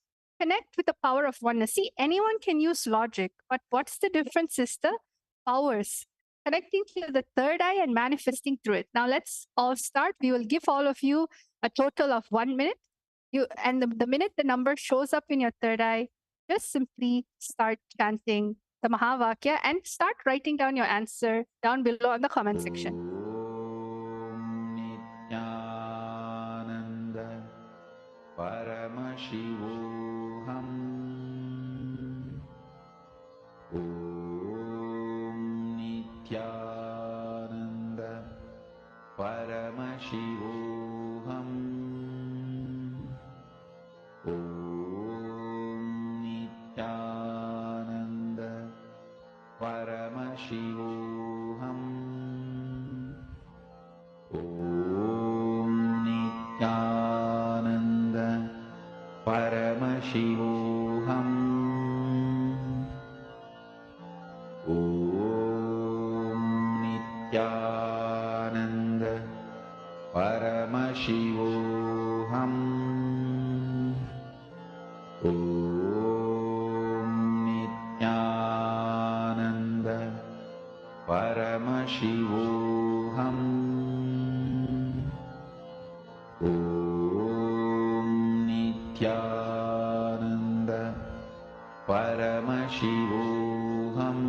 Connect with the power of oneness. See, anyone can use logic, but what's the difference is the powers. Connecting to the third eye and manifesting through it. Now let's all start. We will give all of you a total of 1 minute. And the minute the number shows up in your third eye, just simply start chanting the Mahavakya and start writing down your answer down below in the comment section. Nithyananda Paramashivoham Om Nithyananda Paramashivoham Om Nithyananda Paramashivoham Om Nithyananda Paramashivoham Om Nithyananda Paramashivoham Om Nithyananda Paramashivoham Om Nithyananda Paramashivoham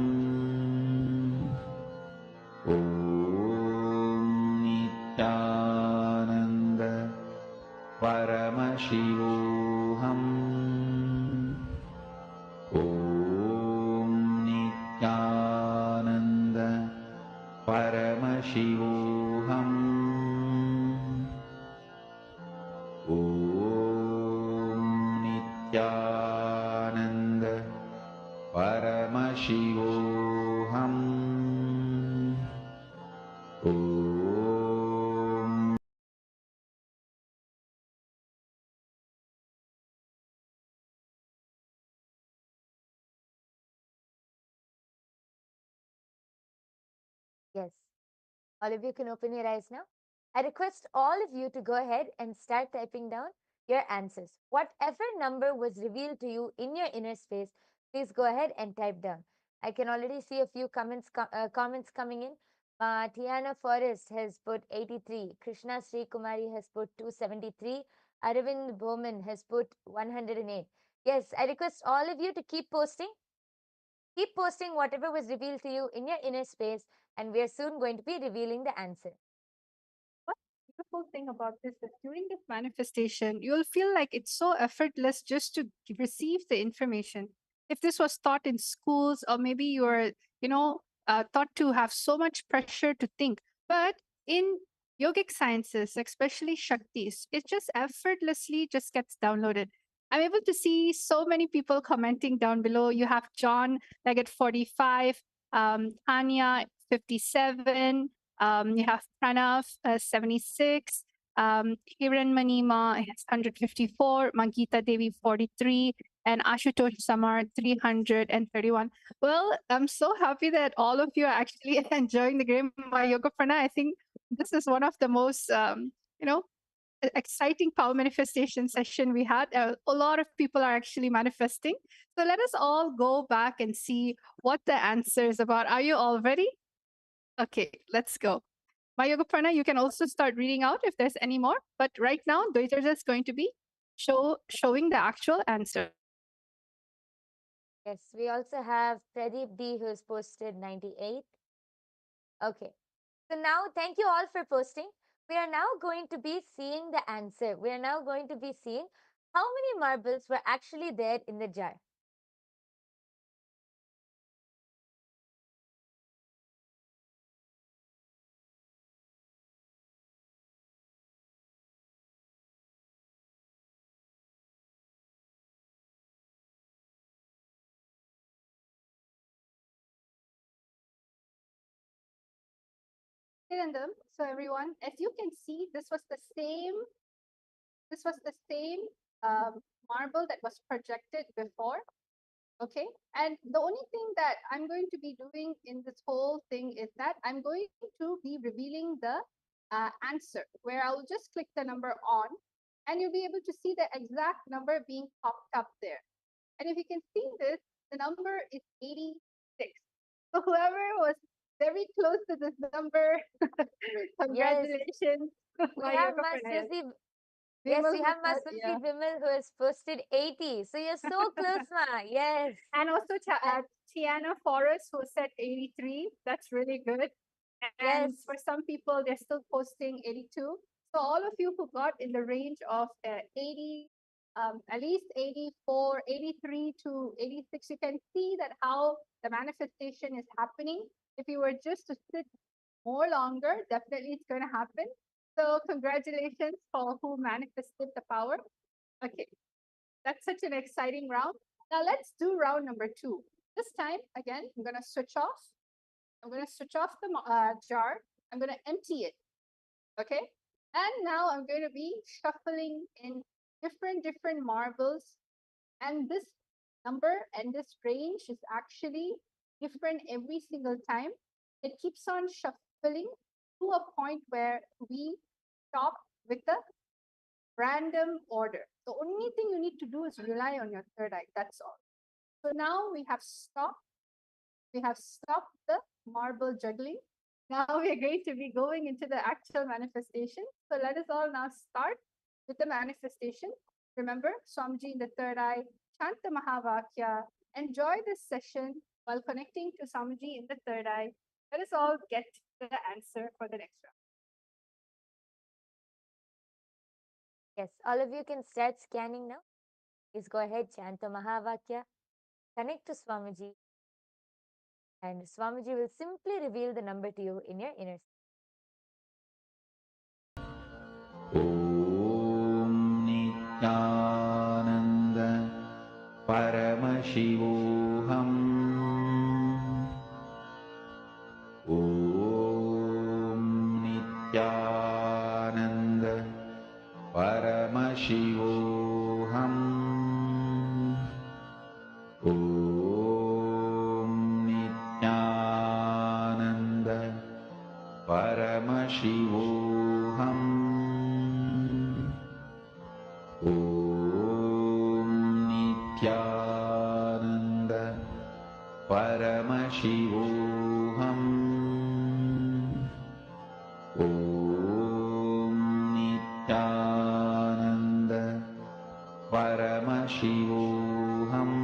Om Nithyananda Paramashivoham Om Nithyananda Paramashivoham Om Nithyananda Paramashivoham Om Yes. All of you can open your eyes now. I request all of you to go ahead and start typing down your answers. Whatever number was revealed to you in your inner space, please go ahead and type down. I can already see a few comments coming in. Tiana Forrest has put 83. Krishna Sri Kumari has put 273. Aravind Bowman has put 108. Yes, I request all of you to keep posting. Keep posting whatever was revealed to you in your inner space, and we are soon going to be revealing the answer. One beautiful thing about this is during this manifestation, you'll feel like it's so effortless just to receive the information. If this was taught in schools, or maybe you're, taught to have so much pressure to think, but in yogic sciences, especially Shaktis, it just effortlessly just gets downloaded. I'm able to see so many people commenting down below. You have John, like at 45, Tanya, 57, you have Pranav, 76, Hiran Manima has 154, Mangita Devi, 43, and Ashutosh Samar, 331. Well, I'm so happy that all of you are actually enjoying the game by Yoga Prana. I think this is one of the most, exciting power manifestation session we had. A lot of people are actually manifesting. So let us all go back and see what the answer is about. Are you all ready? Okay, let's go. My Yoga Prana, you can also start reading out if there's any more. But right now, Dwaiter is going to be showing the actual answer. Yes, we also have Pradeep D who's posted 98. Okay. So now thank you all for posting. We are now going to be seeing the answer. We are now going to be seeing how many marbles were actually there in the jar. So everyone, as you can see, this was the same marble that was projected before. Okay. And the only thing that I'm going to be doing in this whole thing is that I'm going to be revealing the answer, where I'll just click the number on and you'll be able to see the exact number being popped up there. And if you can see this, the number is 86. So whoever was very close to this number, congratulations. We have Mas Suzy. Yes, Vimal we who have my said- sweet Vimal who has posted 80. So you're so close, Ma. Yes. And also Tiana Forrest who said 83. That's really good. And Yes. for some people, they're still posting 82. So all of you who got in the range of 80, at least 84, 83 to 86, you can see that how the manifestation is happening. If you were just to sit more longer, definitely it's going to happen. So congratulations for who manifested the power. Okay, that's such an exciting round. Now let's do round number 2. This time, again, I'm going to switch off. I'm going to switch off the jar. I'm going to empty it. Okay. And now I'm going to be shuffling in different marbles. And this number and this range is actually different every single time. It keeps on shuffling to a point where we stop with the random order. The only thing you need to do is rely on your third eye. That's all. So now we have stopped. We have stopped the marble juggling. Now we are going to be going into the actual manifestation. So let us all now start with the manifestation. Remember, Swamiji in the third eye, chant the Mahavakya, enjoy this session while connecting to Swamiji in the third eye. Let us all get the answer for the next round. Yes, all of you can start scanning now. Please go ahead, chant the Mahavakya, connect to Swamiji, and Swamiji will simply reveal the number to you in your inner. ॐ नित्यानन्द परमशिवोऽहम् ॐ नित्यानन्द परमशिवोऽहम् ॐ नित्यानन्द परमशिवोऽहम् ॐ नित्यानन्द परमशिवोऽहम् ॐ नित्यानन्द परमशिवोऽहम्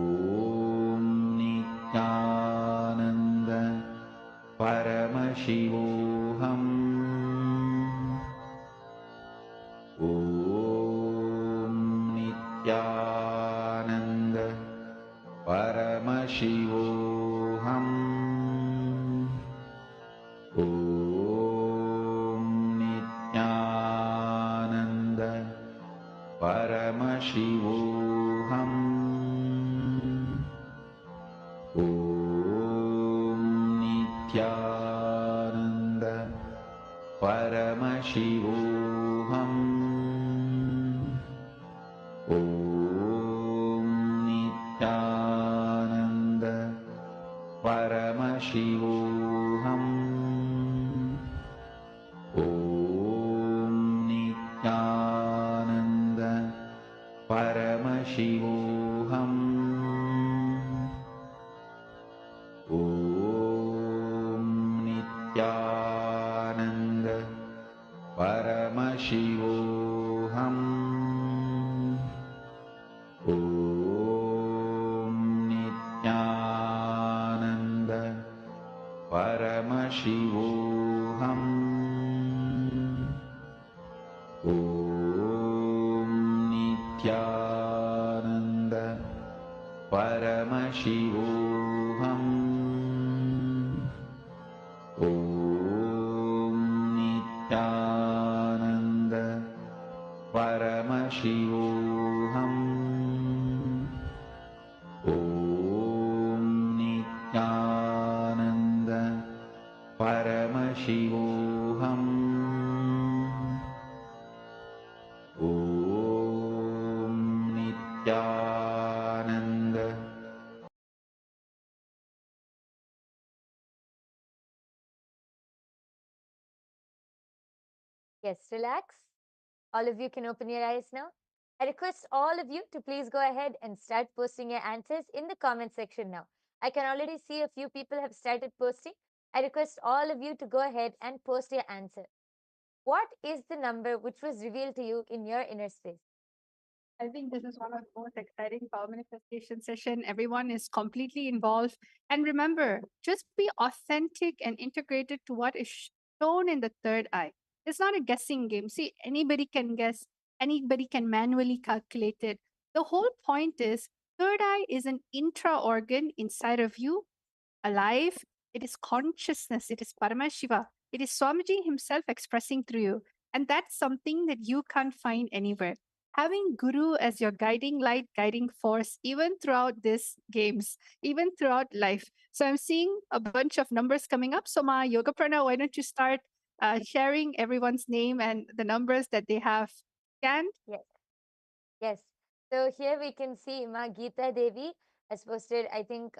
ॐ नित्यानन्द परमशिवोऽहम् ॐ नित्यानन्द परमशिवोऽहम् ॐ नित्यानन्द परमशिवोऽहम् ॐ नित्यानन्द परमशिवोऽहम् ॐ नित्यानन्द परमशिवोऽहम् ॐ नित्यानन्द परमशिवोऽहम् ॐ नित्यानन्द परमशिवोऽहम् ॐ नित्यानन्द परमशिवोऽहम् ॐ नित्यानन्द परमशिवोऽहम् ॐ नित्यानन्द परमशिवोऽहम् ॐ नित्यानन्द परमशिवोऽहम् ॐ Nityanand Yes, relax. All of you can open your eyes now. I request all of you to please go ahead and start posting your answers in the comment section now. I can already see a few people have started posting. I request all of you to go ahead and post your answer. what is the number which was revealed to you in your inner space? I think this is one of the most exciting power manifestation session. Everyone is completely involved. And remember, just be authentic and integrated to what is shown in the third eye. It's not a guessing game. See, anybody can guess, anybody can manually calculate it. The whole point is third eye is an intra organ inside of you, alive. It is consciousness. It is Paramashiva. It is Swamiji himself expressing through you. And that's something that you can't find anywhere. Having Guru as your guiding light, guiding force, even throughout these games, even throughout life. So I'm seeing a bunch of numbers coming up. So Ma Yoga Prana, why don't you start sharing everyone's name and the numbers that they have scanned? Yes. Yes. So here we can see Ma Geeta Devi has posted, I think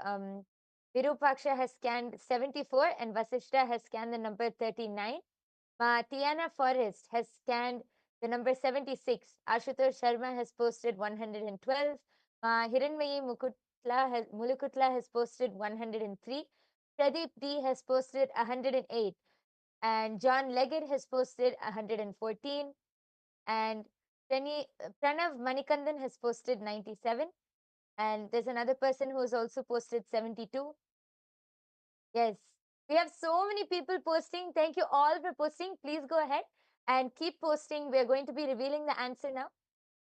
Virupaksha has scanned 74 and Vasishta has scanned the number 39. Ma Tiana Forrest has scanned the number 76. Ashutosh Sharma has posted 112. Ma Hiranmayi Mulukutla has posted 103. Pradeep D has posted 108. And John Leggett has posted 114. And Pranav Manikandan has posted 97. And there's another person who has also posted 72. Yes, we have so many people posting. Thank you all for posting. Please go ahead and keep posting. We're going to be revealing the answer now.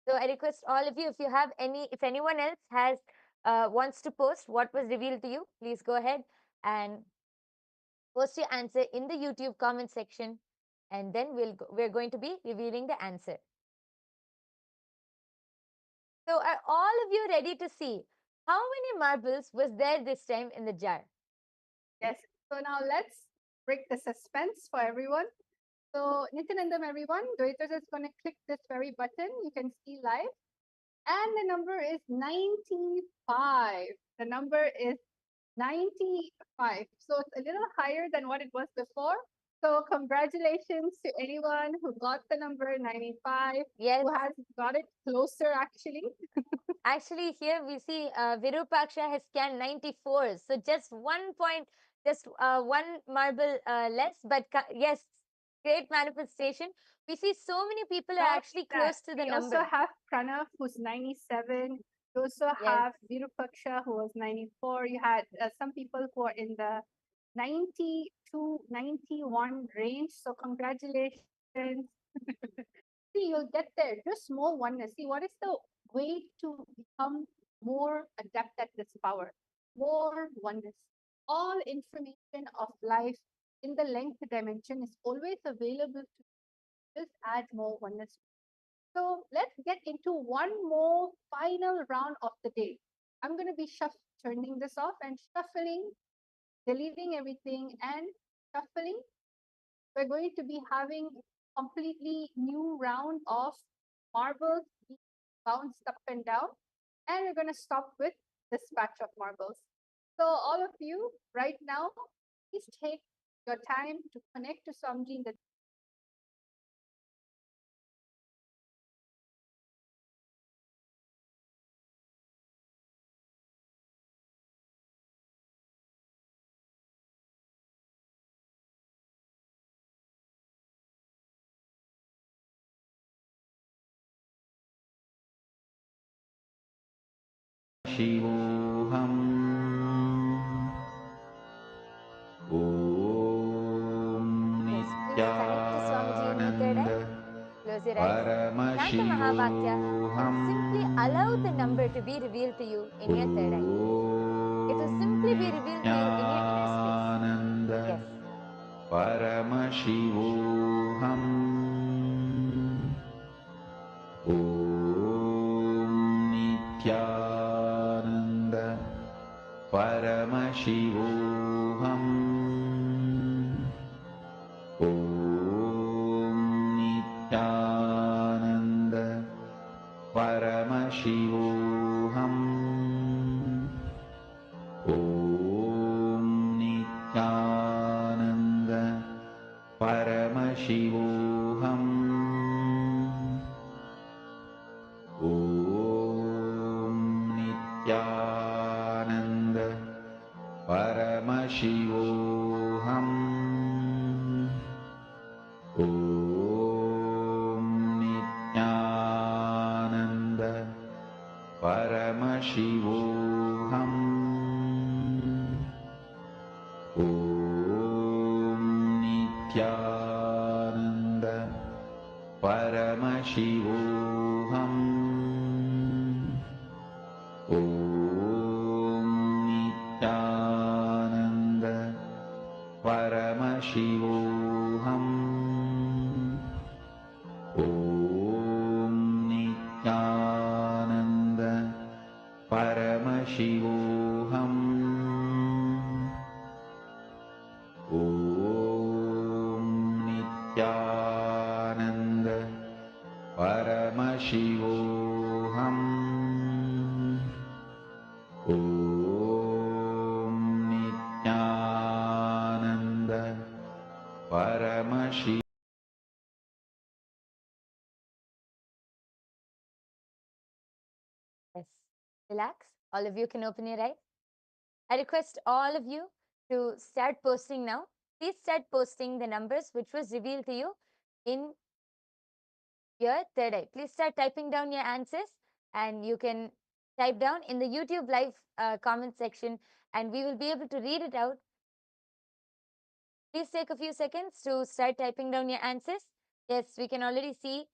So I request all of you, if anyone else has wants to post what was revealed to you, please go ahead and post your answer in the YouTube comment section, and then we're going to be revealing the answer. So are all of you ready to see how many marbles was there this time in the jar? Yes. So now let's break the suspense for everyone. So Nithyananda, everyone, Dwaitas is going to click this very button. You can see live. And the number is 95. The number is 95. So it's a little higher than what it was before. So congratulations to anyone who got the number 95, Yes. who has got it closer actually. Actually, here we see Virupaksha has scanned 94. So just 1 point, just one marble less. But yes, great manifestation. We see so many people are actually close to the we number. also have Pranav, who's 97. You also have Virupaksha, who was 94. You had some people who are in the 90 to 91 range. So congratulations. See, you'll get there. Just more oneness. See, what is the way to become more adept at this power? More oneness. All information of life in the length dimension is always available to just add more oneness. So let's get into one more final round of the day. I'm going to be turning this off and shuffling, deleting everything and shuffling. We're going to be having completely new round of marbles being bounced up and down. And we're going to stop with this batch of marbles. So all of you right now, please take your time to connect to Swamiji in the शिवोऽहम् ॐ Nityanand Close your eyes. Chant the Mahavakya and simply allow the number to be revealed to you in your third eye. It will simply be revealed to you in your inner space. Yes. परमशिवोऽहम् ॐ नित्यानन्द परमशिवोऽहम् ॐ नित्यानन्द परमशिवोऽहम् ॐ नित्यानन्द परमशिवोऽहम् ॐ नित्यानन्द परमशिवोऽहम् ॐ ॐ नित्यानन्द परमशिवोऽहम् ॐ नित्यानन्द परमशिवोऽहम् ॐ नित्यानन्द परमशिवोऽहम् ॐ नित्यानन्द परमशिवोऽहम् ॐ Nityanand Paramshiva Yes. Relax. All of you can open your eyes. I request all of you to start posting now. Please start posting the numbers which was revealed to you in your third eye. Please start typing down your answers, and you can type down in the YouTube live comment section, and we will be able to read it out. Please take a few seconds to start typing down your answers. Yes, we can already see.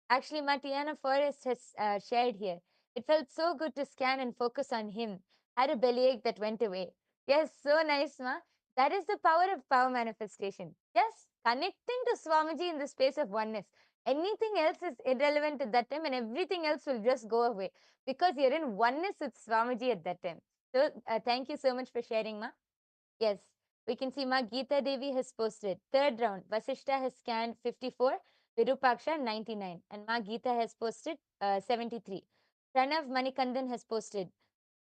Actually, Matiana Forrest has shared here. It felt so good to scan and focus on him. Had a bellyache that went away. Yes, so nice, Ma. That is the power of power manifestation. Yes, connecting to Swamiji in the space of oneness. Anything else is irrelevant at that time, and everything else will just go away because you're in oneness with Swamiji at that time. So, thank you so much for sharing, Ma. Yes, we can see Ma Geeta Devi has posted. Third round, Vasishta has scanned 54, Virupaksha 99, and Ma Geeta has posted 73. Pranav Manikandan has posted.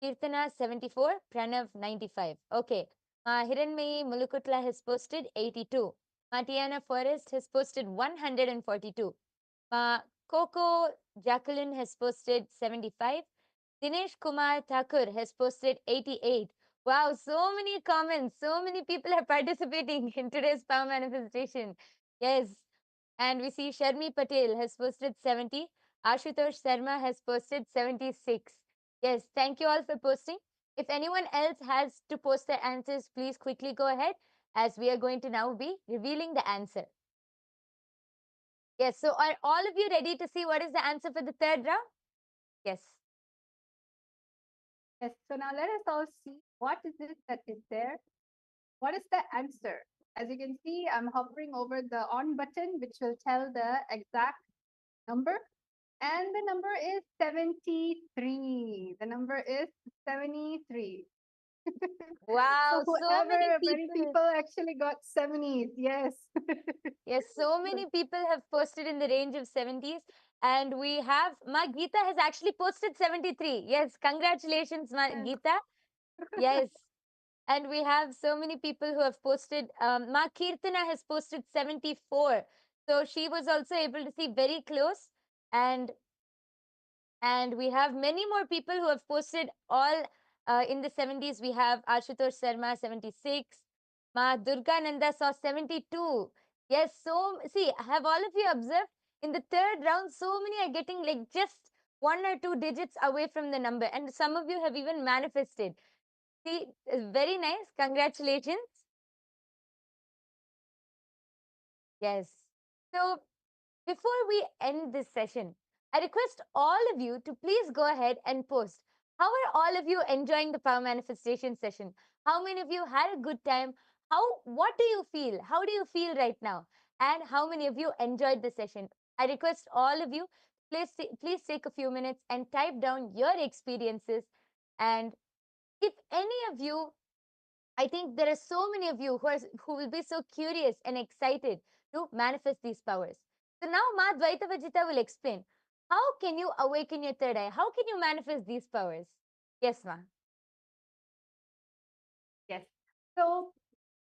Kirtana 74, Pranav 95. Okay. Ma Hiranmayi Mulukutla has posted 82. Ma Tiana Forrest has posted 142. Ma Coco Jacqueline has posted 75. Dinesh Kumar Thakur has posted 88. Wow, so many comments. So many people are participating in today's power manifestation. Yes. And we see Sharmi Patel has posted 70. Ashutosh Sharma has posted 76. Yes, thank you all for posting. If anyone else has to post their answers, please quickly go ahead, as we are going to now be revealing the answer. Yes, so are all of you ready to see what is the answer for the third round? Yes. Yes, so now let us all see what is it that is there. What is the answer? As you can see, I'm hovering over the on button, which will tell the exact number. And the number is 73. The number is 73. Wow, So so many many people. people actually got 70s. Yes. Yes, so many people have posted in the range of 70s. And we have, Ma Geeta has actually posted 73. Yes, congratulations, Ma Yes. Geeta. Yes. And we have so many people who have posted. Ma Kirtana has posted 74. So she was also able to see very close. And we have many more people who have posted all in the 70s. We have Ashutosh Sharma, 76. Ma Durga Nanda saw 72. Yes, so see, have all of you observed? In the third round, so many are getting like just 1 or 2 digits away from the number. And some of you have even manifested. See, very nice. Congratulations. Yes. So before we end this session, I request all of you to please go ahead and post. How are all of you enjoying the power manifestation session? How many of you had a good time? What do you feel? How do you feel right now? And how many of you enjoyed the session? I request all of you, please take a few minutes and type down your experiences. And if any of you, I think there are so many of you who will be so curious and excited to manifest these powers. So now Ma Dvaita Vajita will explain, how can you awaken your third eye? How can you manifest these powers? Yes, Ma. Yes. So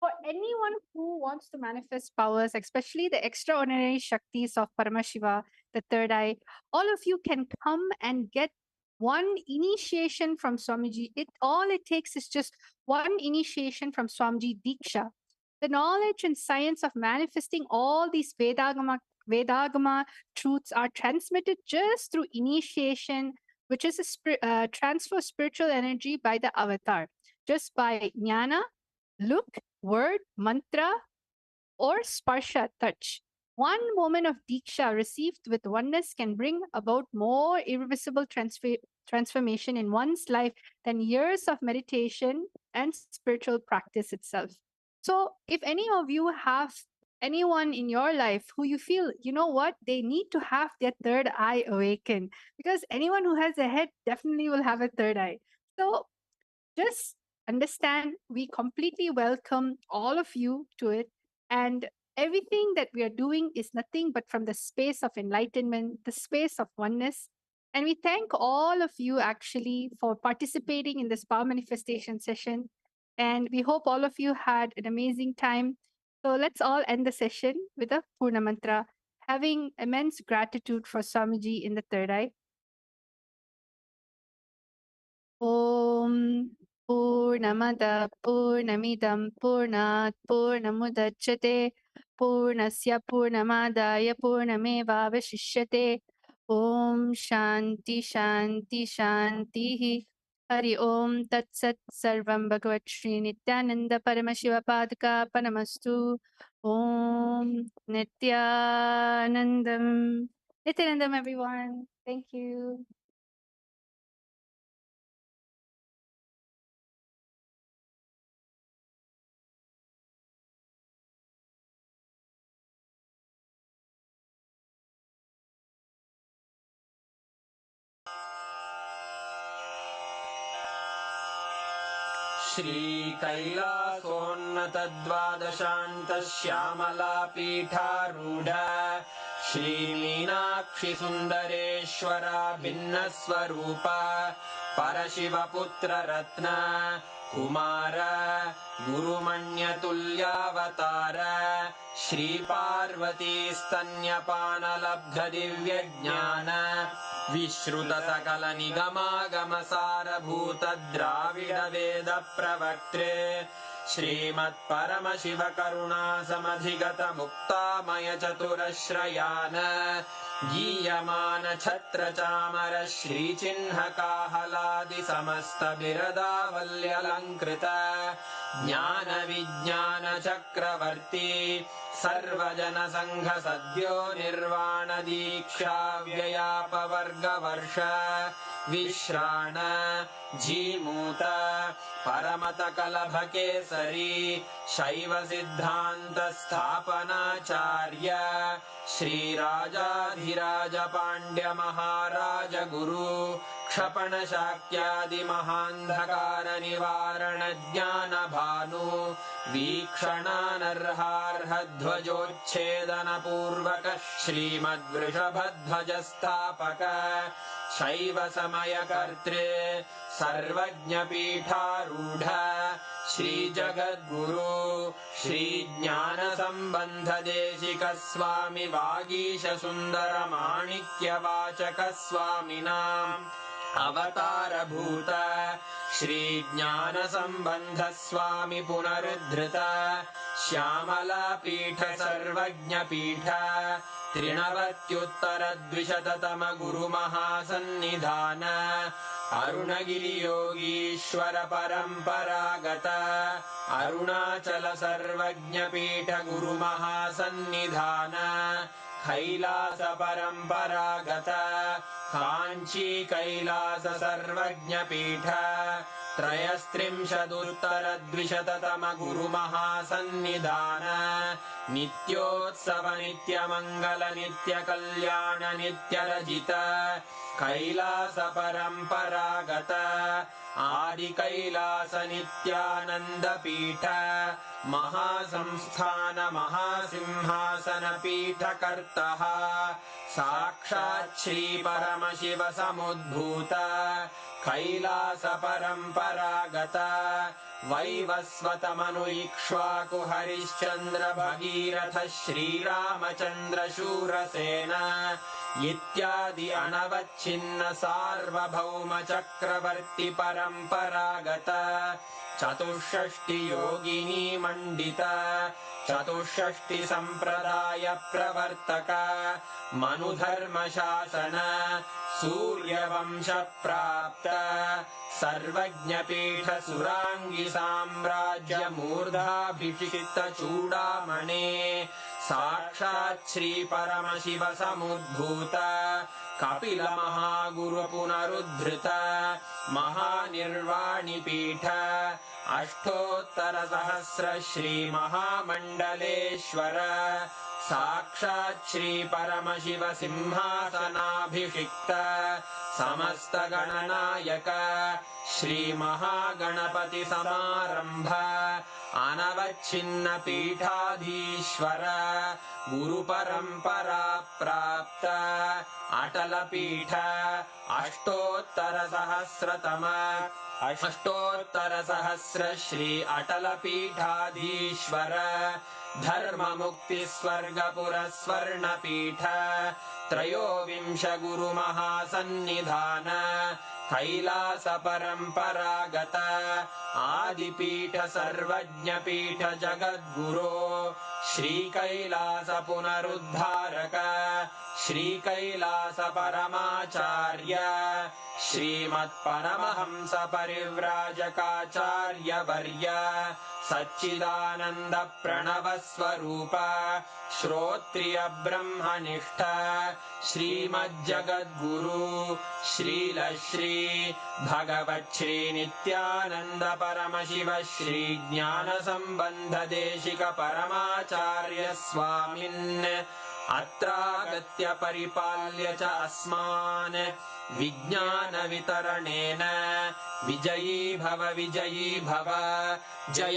for anyone who wants to manifest powers, especially the extraordinary Shaktis of Paramashiva, the third eye, all of you can come and get one initiation from Swamiji. All it takes is just one initiation from Swamiji Diksha. The knowledge and science of manifesting all these Vedagama truths are transmitted just through initiation, which is a transfer of spiritual energy by the avatar. just by jnana, look, word, mantra, or sparsha, touch. One moment of diksha received with oneness can bring about more irreversible transformation in one's life than years of meditation and spiritual practice itself. So, if any of you have anyone in your life who you feel, you know what, they need to have their third eye awaken, because anyone who has a head definitely will have a third eye. So, just understand we completely welcome all of you to it, and everything that we are doing is nothing but from the space of enlightenment, the space of oneness. And we thank all of you actually for participating in this power manifestation session, and we hope all of you had an amazing time. So let's all end the session with a Purna Mantra, having immense gratitude for Swamiji in the third eye. Om Purnamada Purnamidam Purnat Purnamudachyate Purnasya Purnamadaya Purnameva Vashishyate. Om Shanti Shanti Shanti. Hari Om Tat Sat Sarvam Bhagavat Shri Nithyananda Paramashiva Padaka Panamastu. Om Nithyanandam. Nithyanandam, everyone. Thank you. श्रीकैलासोन्नतद्वादशान्तश्यामलापीठारूढ श्रीमीनाक्षिसुन्दरेश्वरा भिन्नस्वरूप परशिवपुत्ररत्न Kumar गुरुमण्यतुल्यावतार श्रीपार्वतीस्तन्यपानलब्धदिव्यज्ञान विश्रुतसकलनिगमागमसारभूतद्राविडवेदप्रवक्त्रे श्रीमत्परमशिवकरुणासमधिगतमुक्तामयचतुरश्रयान् गीयमानछत्रचामर श्रीचिह्नकाहलादिसमस्तबिरदावल्यलङ्कृत ज्ञानविज्ञानचक्रवर्ती सर्वजनसङ्घसद्यो निर्वाणदीक्षाव्ययापवर्गवर्ष विश्राण Jimuta परमतकलभकेसरी शैवसिद्धान्तस्थापनाचार्य श्रीराजाधिराजपाण्ड्यमहाराजगुरु क्षपणशाक्यादिमहान्धकारनिवारणज्ञानभानु वीक्षणानर्हार्हध्वजोच्छेदनपूर्वक श्रीमद्वृषभध्वजस्थापक शैवसमयकर्त्रे सर्वज्ञपीठारूढ श्रीजगद्गुरु श्रीज्ञानसम्बन्धदेशिकस्वामि वागीशसुन्दरमाणिक्यवाचकस्वामिनाम् अवतारभूत श्रीज्ञानसम्बन्धस्वामि पुनरुद्धृत श्यामलापीठ सर्वज्ञपीठ त्रिनवत्युत्तरद्विशततम गुरुमहासन्निधान अरुणगिरियोगीश्वर परम्परागत अरुणाचल सर्वज्ञपीठ गुरुमहासन्निधान कैलास परम्परागत काञ्ची कैलास सर्वज्ञपीठ त्रयस्त्रिंशदुत्तरद्विशततम गुरुमहासन्निधान नित्योत्सव नित्यमङ्गल नित्यकल्याण नित्यरजित कैलास परम्परागत आदिकैलास नित्यानन्दपीठ महासंस्थान महासिंहासन पीठकर्तः साक्षात् श्री परमशिव समुद्भूत कैलास परम्परागत वैवस्वतमनु इक्ष्वाकु हरिश्चन्द्र भगीरथ श्रीरामचन्द्र शूरसेन इत्यादि अनवच्छिन्न सार्वभौम चक्रवर्ति परम्परागत चतुष्षष्टि योगिनी मण्डित चतुष्षष्टि सम्प्रदाय प्रवर्तक मनुधर्म शासन सूर्यवंशप्राप्त सर्वज्ञपीठसुराङ्गि साम्राज्यमूर्धाभिषिक्तचूडामणे साक्षात् श्रीपरमशिव समुद्भूत कपिलमहागुरुपुनरुद्धृत महानिर्वाणिपीठ अष्टोत्तरसहस्र श्रीमहामण्डलेश्वर साक्षात् श्रीपरमशिव सिंहासनाभिषिक्त समस्तगणनायक श्रीमहागणपतिसमारम्भ अनवच्छिन्नपीठाधीश्वर गुरुपरम्परा प्राप्त अटलपीठ अष्टोत्तरसहस्र श्री अटलपीठाधीश्वर धर्ममुक्तिस्वर्गपुरस्वर्णपीठ त्रयोविंश गुरुमहासन्निधान कैलासपरम्परागत आदिपीठ सर्वज्ञपीठ जगद्गुरो श्रीकैलास पुनरुद्धारक श्रीकैलास परमाचार्य श्रीमत्परमहंस परिव्राजकाचार्यवर्य सच्चिदानन्द प्रणव स्वरूप श्रोत्रिय ब्रह्मनिष्ठ श्रीमज्जगद्गुरु श्रीलश्री भगवच्छ्री नित्यानन्द परमशिव श्री ज्ञानसम्बन्ध देशिक परमाचार्य स्वामिन् अत्रागत्य परिपाल्य च अस्मान् विज्ञानवितरणेन विजयी भव जय